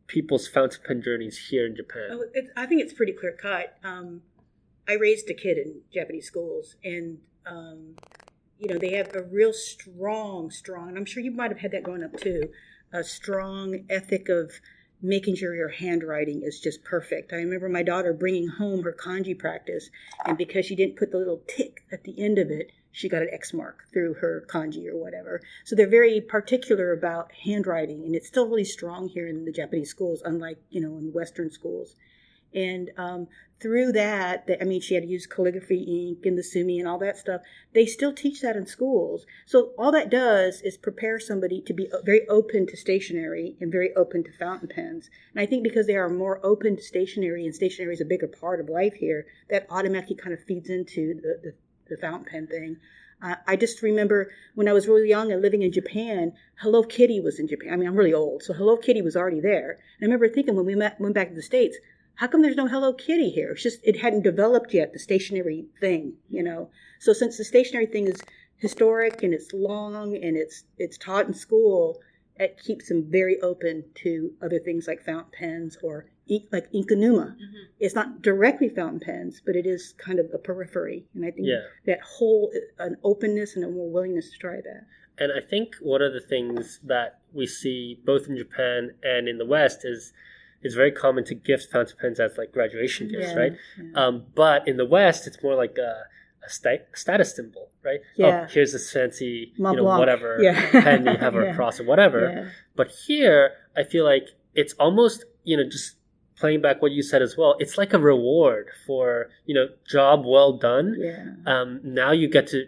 people's fountain pen journeys here in Japan? I think it's pretty clear cut. I raised a kid in Japanese schools, and, they have a real strong, and I'm sure you might have had that growing up too, a strong ethic of making sure your handwriting is just perfect. I remember my daughter bringing home her kanji practice, and because she didn't put the little tick at the end of it, she got an X mark through her kanji or whatever. So they're very particular about handwriting, and it's still really strong here in the Japanese schools, unlike, in Western schools. And through that, she had to use calligraphy ink and the sumi and all that stuff. They still teach that in schools. So all that does is prepare somebody to be very open to stationery and very open to fountain pens. And I think because they are more open to stationery, and stationery is a bigger part of life here, that automatically kind of feeds into the fountain pen thing. I just remember when I was really young and living in Japan, Hello Kitty was in Japan. I'm really old, so Hello Kitty was already there. And I remember thinking when we went back to the States, how come there's no Hello Kitty here? It's just, it hadn't developed yet, the stationery thing, So since the stationery thing is historic and it's long and it's taught in school, it keeps them very open to other things like fountain pens or like Inkanuma. Mm-hmm. It's not directly fountain pens, but it is kind of a periphery. And I think that whole an openness and a more willingness to try that. And I think one of the things that we see both in Japan and in the West is it's very common to gift fountain pens as like graduation gifts, Yeah, right? yeah. But in the West, it's more like a status symbol, right? Yeah. Oh, here's this fancy, Mont Blanc. whatever Yeah. pen that you have or Yeah. a cross or whatever. Yeah. But here, I feel like it's almost, just playing back what you said as well. It's like a reward for, job well done. Yeah. Now you get to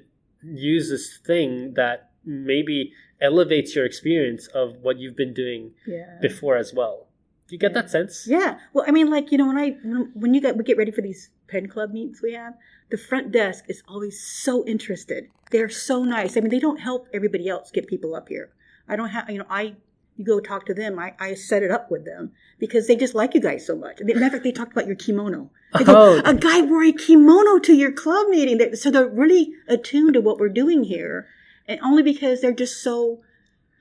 use this thing that maybe elevates your experience of what you've been doing Yeah. before as well. Do you get that sense? Yeah. Well, I mean, like, when we get ready for these pen club meets we have, the front desk is always so interested. They're so nice. I mean, they don't help everybody else get people up here. I don't have, you go talk to them. I set it up with them because they just like you guys so much. Matter of fact, they talked about your kimono. They go, a guy wore a kimono to your club meeting. So they're really attuned to what we're doing here. And only because they're just so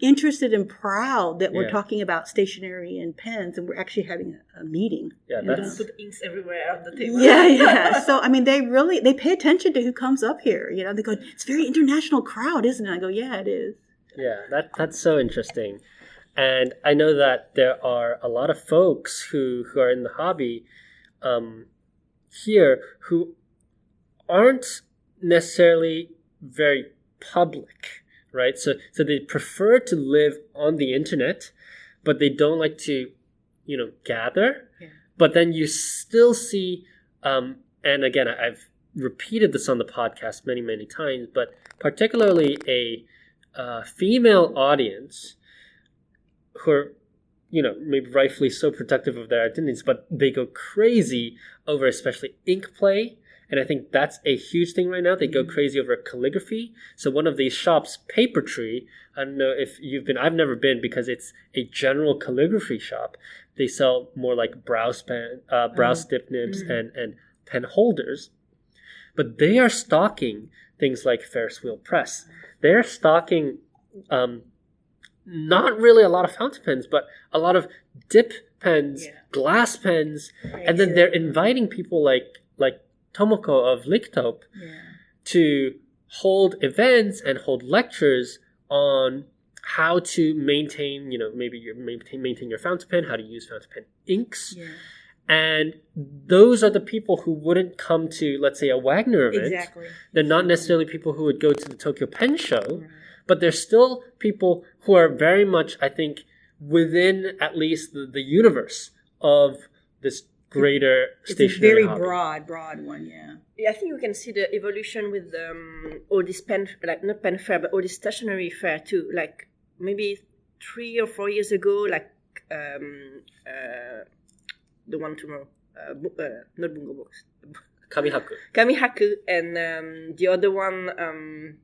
interested and proud that we're talking about stationery and pens, and we're actually having a meeting. Yeah, that's put inks everywhere on the table. Yeah. So I mean, they pay attention to who comes up here. They go, it's a very international crowd, isn't it? I go, yeah, it is. Yeah, that's so interesting. And I know that there are a lot of folks who are in the hobby here who aren't necessarily very public, right? So they prefer to live on the internet, but they don't like to, gather. Yeah. But then you still see, and again, I've repeated this on the podcast many, many times, but particularly a female audience who are, maybe rightfully so protective of their identities, but they go crazy over especially ink play. And I think that's a huge thing right now. They go crazy over calligraphy. So one of these shops, Paper Tree, I don't know if you've been, I've never been because it's a general calligraphy shop. They sell more like brow stick nibs and pen holders. But they are stocking things like Ferris wheel press. They're stocking not really a lot of fountain pens, but a lot of dip pens, glass pens, and then they're inviting people like Tomoko of Licktop to hold events and hold lectures on how to maintain, maybe maintain your fountain pen, how to use fountain pen inks. Yeah. And those are the people who wouldn't come to, let's say, a Wagner event. Exactly. They're not necessarily people who would go to the Tokyo Pen Show, but they're still people who are very much, I think, within at least the universe of this greater stationery It's a hobby. very broad one, Yeah, I think you can see the evolution with all this pen, like not pen fair, but all this stationery fair too. Like maybe 3 or 4 years ago, like the one tomorrow, not Bungo Books, Kamihaku, and the other one,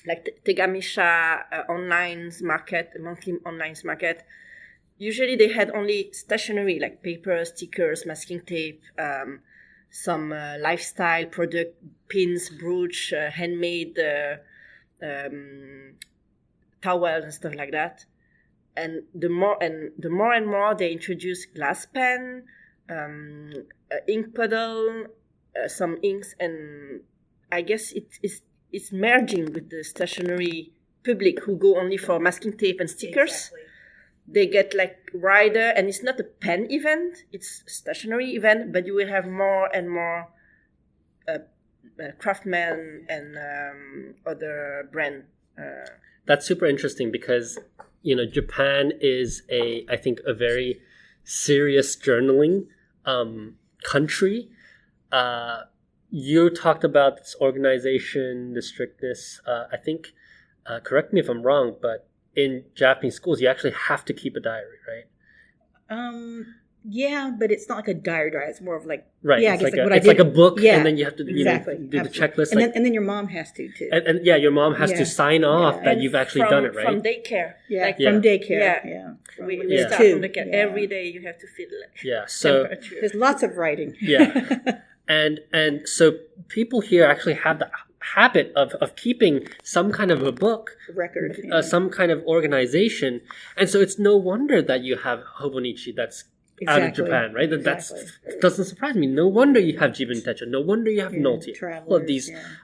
like Tegamisha online market, monthly online market. Usually they had only stationery like paper, stickers, masking tape, some lifestyle product, pins, brooch, handmade towels and stuff like that. And the more and more they introduce glass pen, ink puddle, some inks, and I guess it's merging with the stationery public who go only for masking tape and stickers. Exactly. They get like rider, and it's not a pen event; it's a stationery event. But you will have more and more craftsmen and other brand. That's super interesting because Japan is I think a very serious journaling country. You talked about this organization, the strictness. I think, correct me if I'm wrong, but in Japanese schools, you actually have to keep a diary, right? Yeah, but it's not like a diary. It's more of like it's like a book, and then you have to do the checklist, and then your mom has to too. And your mom has to sign off that you've actually done it, right? From daycare, from daycare, we start from daycare. Every day you have to fill it. So there's lots of writing. And so people here actually have the habit of keeping some kind of a book record, some kind of organization, and so it's no wonder that you have Hobonichi that's out of Japan, right? That doesn't surprise me. No wonder you have Jibun Techo. No wonder you have Nolti.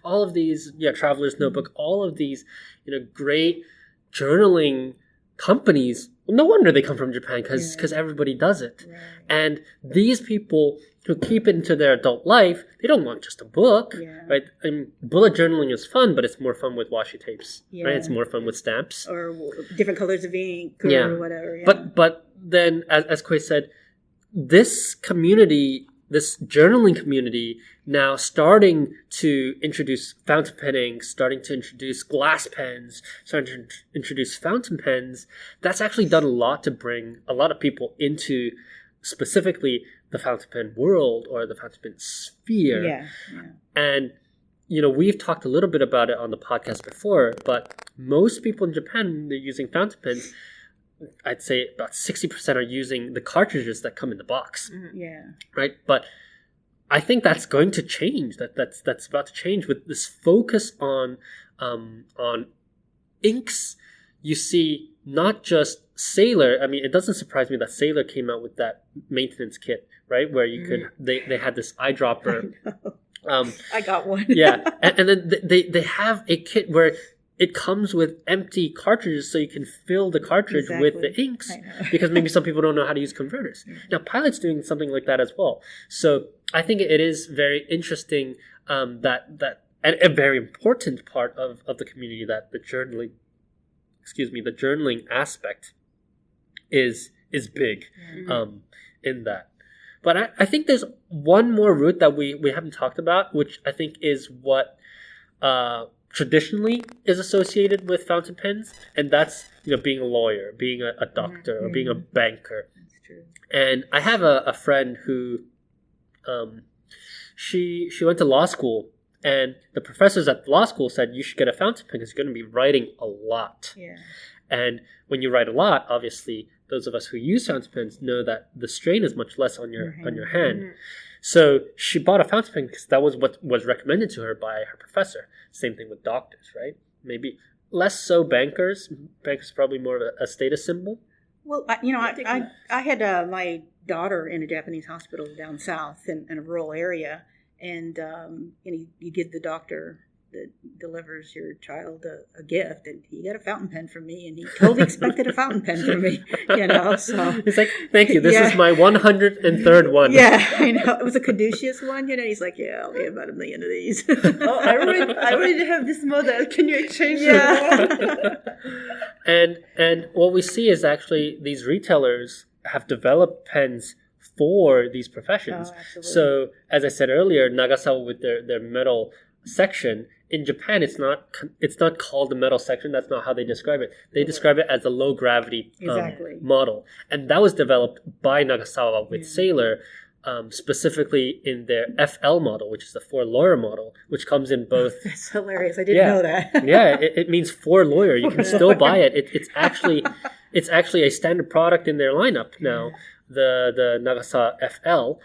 All of these, Traveler's Notebook. All of these, great journaling companies, no wonder they come from Japan because everybody does it. Right. And these people who keep it into their adult life, they don't want just a book, right? I mean, bullet journaling is fun, but it's more fun with washi tapes, right? It's more fun with stamps. Or different colors of ink or whatever. Yeah. But then, as Khuê said, this community, this journaling community, now starting to introduce fountain pen ink, starting to introduce glass pens, starting to introduce fountain pens, that's actually done a lot to bring a lot of people into specifically the fountain pen world or the fountain pen sphere. Yeah. And, we've talked a little bit about it on the podcast before, but most people in Japan, when they're using fountain pens, I'd say about 60% are using the cartridges that come in the box. Yeah. Right? But I think that's going to change. That's about to change with this focus on inks. You see, not just Sailor. I mean, it doesn't surprise me that Sailor came out with that maintenance kit, right? Where you could they had this eyedropper. I got one. Yeah, and then they have a kit where it comes with empty cartridges, so you can fill the cartridge with the inks, because maybe some people don't know how to use converters. Now, Pilot's doing something like that as well. So I think it is very interesting that and a very important part of the community that the journaling aspect is big in that. But I think there's one more route that we haven't talked about, which I think is what traditionally is associated with fountain pens, and that's being a lawyer, being a doctor, or being a banker. That's true. And I have a friend who she went to law school, and the professors at law school said you should get a fountain pen because you're going to be writing a lot. Yeah. And when you write a lot, obviously those of us who use fountain pens know that the strain is much less on your hand. So she bought a fountain pen because that was what was recommended to her by her professor. Same thing with doctors, right? Maybe less so bankers. Bankers probably more of a status symbol. Well, I had my daughter in a Japanese hospital down south in a rural area, and you give the doctor that delivers your child a gift, and he got a fountain pen from me, and he totally expected a fountain pen from me, so he's like, thank you, this is my 103rd one. Yeah, I know, it was a caduceus one, he's like, I'll get about 1 million of these. I already have this model, can you exchange it? And what we see is actually these retailers have developed pens for these professions. So as I said earlier, Nagasawa with their metal section, in Japan it's not called the metal section. That's not how they describe it. They describe it as a low gravity model, and that was developed by Nagasawa with Sailor, specifically in their FL model, which is the for lawyer model, which comes in both. That's hilarious. I didn't know that. It means for lawyer. You can still buy it. It's actually a standard product in their lineup now. The Nagasawa FL,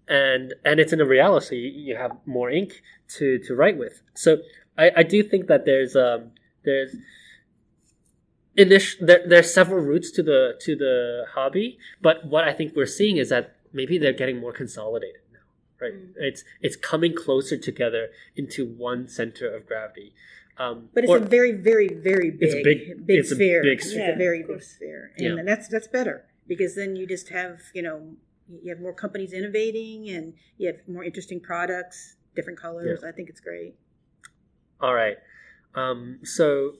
and it's in a Realo, so you have more ink to write with. So I do think that there's several routes to the hobby, but what I think we're seeing is that maybe they're getting more consolidated now, right? It's coming closer together into one center of gravity. But it's a very, very, very big sphere. It's a very big sphere, and that's better, because then you just have you have more companies innovating, and you have more interesting products, different colors. I think it's great. All right. So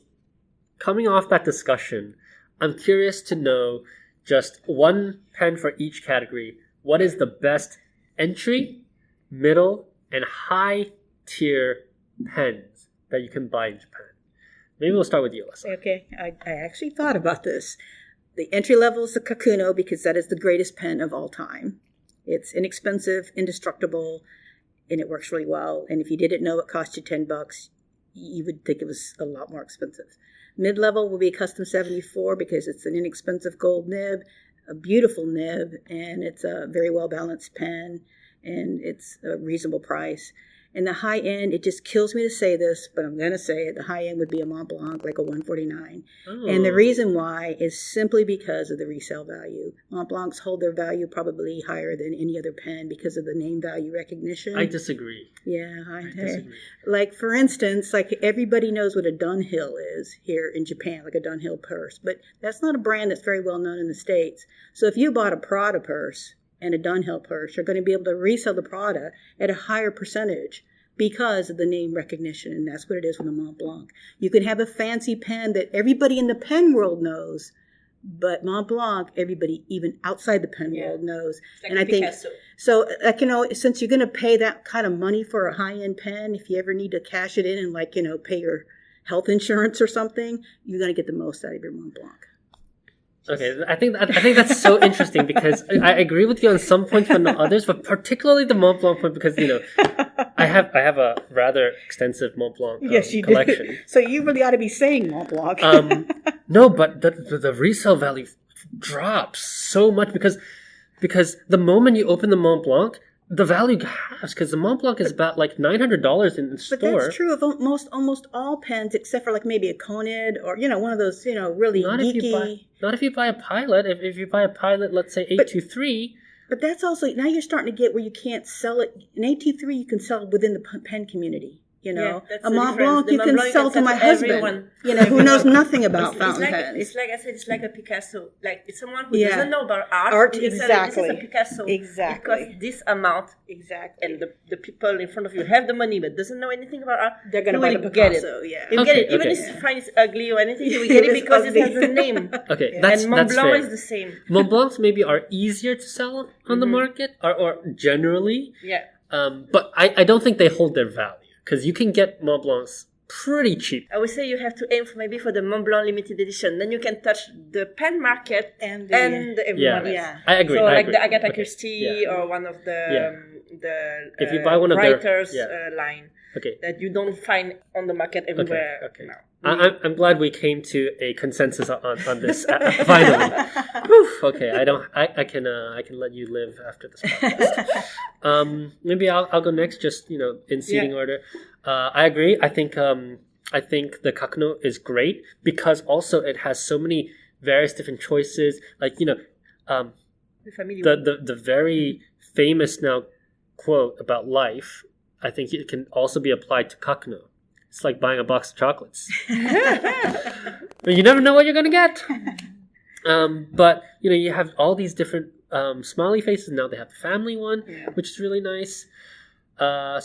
coming off that discussion, I'm curious to know just one pen for each category. What is the best entry, middle, and high tier pens that you can buy in Japan? Maybe we'll start with you, Alesa. Okay. I actually thought about this. The entry level is the Kakuno, because that is the greatest pen of all time. It's inexpensive, indestructible, and it works really well. And if you didn't know it cost you $10, you would think it was a lot more expensive. Mid-level will be a Custom 74 because it's an inexpensive gold nib, a beautiful nib, and it's a very well-balanced pen. and it's a reasonable price. And the high end, it just kills me to say this, but I'm going to say it. The high end would be a Mont Blanc, like a 149. Oh. And the reason why is simply because of the resale value. Mont Blancs hold their value probably higher than any other pen because of the name value recognition. I disagree. Yeah, I disagree. Like, for instance, like everybody knows what a Dunhill is here in Japan, like a Dunhill purse. But that's not a brand that's very well known in the States. So if you bought a Prada purse and a Dunhill purse, you're going to be able to resell the Prada at a higher percentage because of the name recognition, and that's what it is with a Mont Blanc. You can have a fancy pen that everybody in the pen world knows, but Mont Blanc, everybody even outside the pen world knows. Like and I Picasso. think so. Like, you know, since you're going to pay that kind of money for a high-end pen, if you ever need to cash it in and, like, you know, pay your health insurance or something, you're going to get the most out of your Mont Blanc. Okay, I think that's so interesting because I agree with you on some points but not others, but particularly the Mont Blanc point because, you know, I have a rather extensive Mont Blanc collection. Do. So you really ought to be saying Mont Blanc. No, but the resale value drops so much because the moment you open the Mont Blanc, the value halves because the Mont Blanc is about like $900 in the store. But that's true of almost all pens, except for like maybe a Conid or, you know, one of those, you know, really geeky. Not if you buy a Pilot. If you buy a Pilot, let's say 823. But that's also, now you're starting to get where you can't sell it. An 823 you can sell within the pen community. You know, a Mont Blanc you can sell to my husband, everyone. You know, who knows nothing about fountain pens. It's like I said, it's like a Picasso. Like it's someone who doesn't know about art. Exactly. This is a Picasso. Exactly. It costs this amount. Exactly. And the people in front of you have the money but doesn't know anything about art. They're going to buy the Picasso. Yeah. You get it. Even if you find it's ugly or anything, you get it because it has a name. Okay, and Mont Blanc fair. is the same. Mont Blancs maybe are easier to sell on the market or generally. Yeah. But I don't think they hold their value. Because you can get Mont Blancs pretty cheap. I would say you have to aim for maybe for the Mont Blanc limited edition. Then you can touch the pen market and everyone else. Yeah. I agree. So I like agree. the Agatha Christie or one of the if you buy one of writers their, line okay. that you don't find on the market everywhere. Okay. Now. I'm glad we came to a consensus on this finally. Okay, I can let you live after this podcast. Maybe I'll go next, just in seating order. I agree. I think the Kakuno is great because also it has so many various different choices. Like the very famous now quote about life. I think it can also be applied to Kakuno. It's like buying a box of chocolates. But you never know what you're going to get. But, you have all these different smiley faces. Now they have the family one, which is really nice. I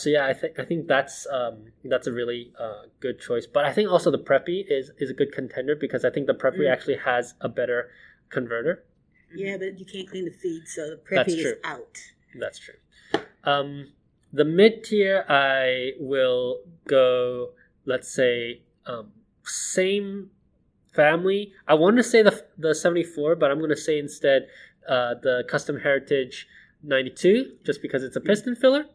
think that's a really good choice. But I think also the Preppy is a good contender because I think the Preppy actually has a better converter. Yeah, but you can't clean the feed, so the Preppy is out. That's true. The mid-tier, I will go, let's say, same family. I want to say the 74, but I'm going to say instead the Custom Heritage 92, just because it's a piston filler.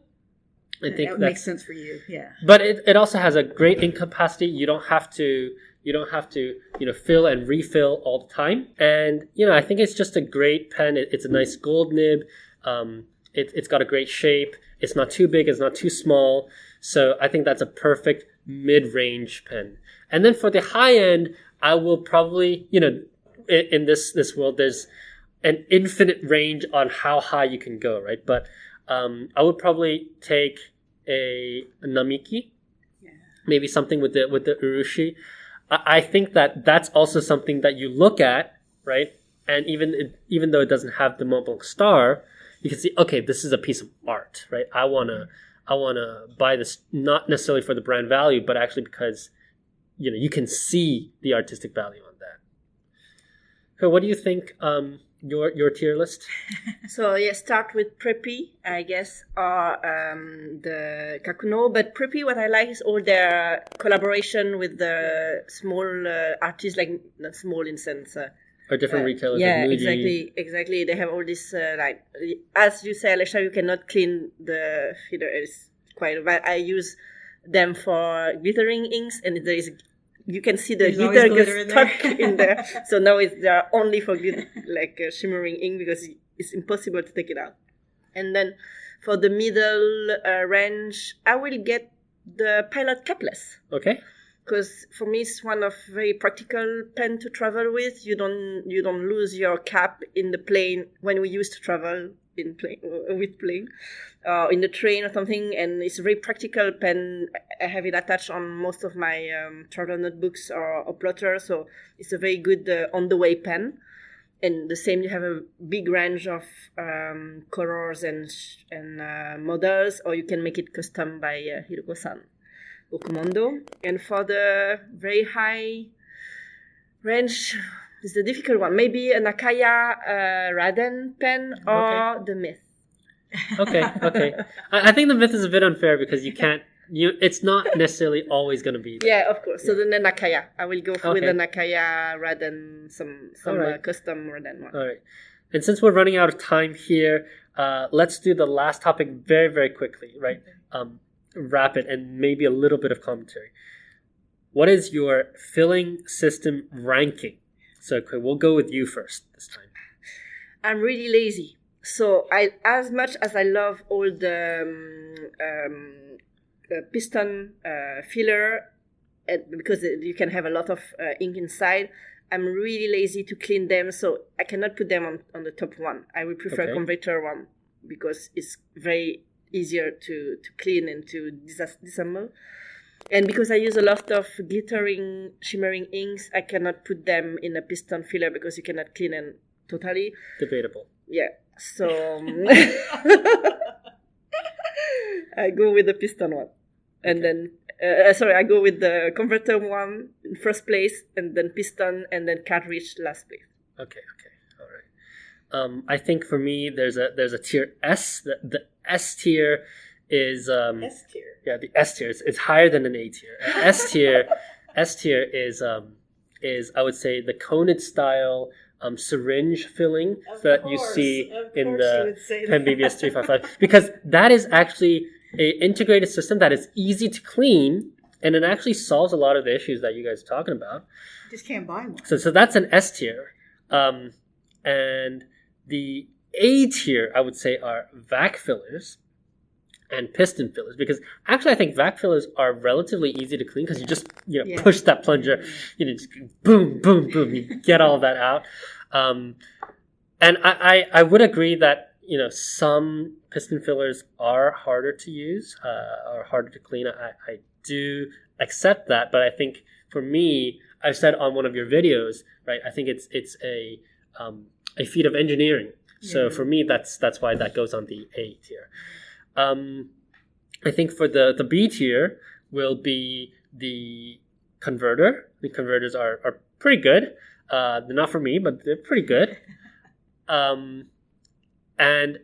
I think that makes sense for you, yeah. But it also has a great ink capacity. You don't have to fill and refill all the time. And, I think it's just a great pen. It's a nice gold nib. It's got a great shape. It's not too big. It's not too small. So I think that's a perfect mid-range pen. And then for the high end, I will probably, in this world, there's an infinite range on how high you can go, right? But I would probably take a Namiki, maybe something with the urushi. I think that's also something that you look at, right? And even though it doesn't have the Mont Blanc star, you can see, okay, this is a piece of art, right? I wanna buy this not necessarily for the brand value, but actually because you can see the artistic value on that. So, what do you think? Your tier list? So start with Preppy, I guess, or the Kakuno. But Preppy, what I like is all their collaboration with the small artists, like not small in sense. Or different retailers. Yeah, like Muji. exactly. They have all this as you say, Alesa, you cannot clean the feeder. It's quite bad. I use them for glittering inks, and you can see the glitter gets stuck in there. So now they're only for shimmering ink because it's impossible to take it out. And then For the middle range, I will get the Pilot capless. Okay. Because for me, it's one of very practical pen to travel with. You don't lose your cap in the plane when we used to travel in plane in the train or something. And it's a very practical pen. I have it attached on most of my travel notebooks or plotters, so it's a very good on the way pen. And the same, you have a big range of colors and models, or you can make it custom by Hiroko-san. Commando. And for the very high range, it's the difficult one. Maybe an Akaya Raden pen or the Myth. Okay. I think the Myth is a bit unfair because you can't. It's not necessarily always going to be there. Yeah, of course. So then the Nakaya. I will go with the Nakaya Raden, some custom Raden one. All right. And since we're running out of time here, let's do the last topic very, very quickly, right? Rapid and maybe a little bit of commentary. What is your filling system ranking? So we'll go with you first this time. I'm really lazy. So as much as I love all the piston filler, because you can have a lot of ink inside, I'm really lazy to clean them, so I cannot put them on the top one. I would prefer converter one because it's very easier to clean and to disassemble. And because I use a lot of glittering, shimmering inks, I cannot put them in a piston filler because you cannot clean them totally. Debatable. Yeah. So I go with the piston one. And then, I go with the converter one in first place, and then piston, and then cartridge last place. Okay. All right. I think for me, there's a tier S. The S tier is S tier. Yeah, the S tier. It's higher than an A tier. S tier is I would say the coned style syringe filling that you see in the Pen BBS 355, because that is actually an integrated system that is easy to clean, and it actually solves a lot of the issues that you guys are talking about. You just can't buy one. So that's an S tier. And the A tier, I would say, are vac fillers and piston fillers, because actually I think vac fillers are relatively easy to clean because you just push that plunger, just boom, boom, boom, you get all that out. And I would agree that some piston fillers are harder to use, or harder to clean. I do accept that, but I think for me, I've said on one of your videos, right? I think it's a feat of engineering. So for me, that's why that goes on the A tier. I think for the B tier will be the converter. The converters are pretty good. They're not for me, but they're pretty good. And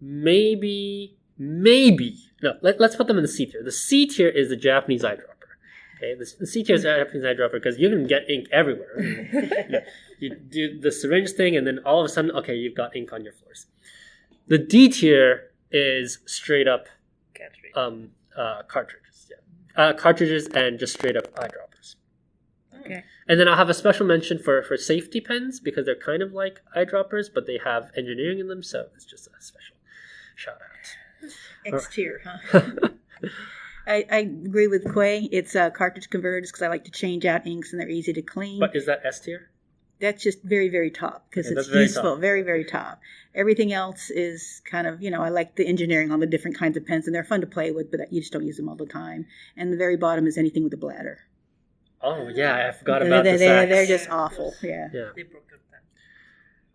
maybe no. Let's put them in the C tier. The C tier is the Japanese eyedropper. Okay, the C tier is the Japanese eyedropper because you can get ink everywhere. You do the syringe thing, and then all of a sudden, okay, you've got ink on your floors. The D tier is straight up cartridges. Yeah, cartridges and just straight up eyedroppers. Okay. And then I'll have a special mention for safety pens because they're kind of like eyedroppers, but they have engineering in them, so it's just a special shout out. X tier, huh? I agree with Khuê. It's cartridge converters because I like to change out inks and they're easy to clean. But is that S tier? That's just very, very top because it's useful. Very, very top. Everything else is kind of, I like the engineering on the different kinds of pens, and they're fun to play with, but you just don't use them all the time. And the very bottom is anything with a bladder. Oh, yeah, I forgot about the sacks. They're just awful, yeah. They broke up that.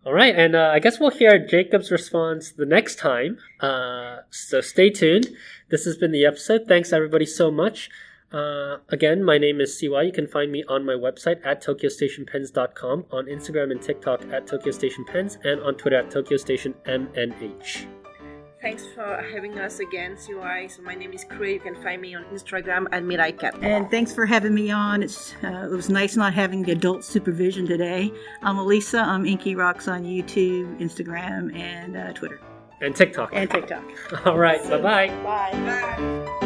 All right, and I guess we'll hear Jacob's response the next time. So stay tuned. This has been the episode. Thanks, everybody, so much. Again, my name is CY. You can find me on my website at tokyostationpens.com, on Instagram and TikTok at tokyostationpens, and on Twitter at tokyostationmnh. Thanks for having us again, CY. So my name is Khuê. You can find me on Instagram at MiraiCat. And thanks for having me on. It was nice not having the adult supervision today. I'm Alesa. I'm Inky Rocks on YouTube, Instagram, and Twitter. And TikTok. And TikTok. All right. Bye-bye. Bye. Bye.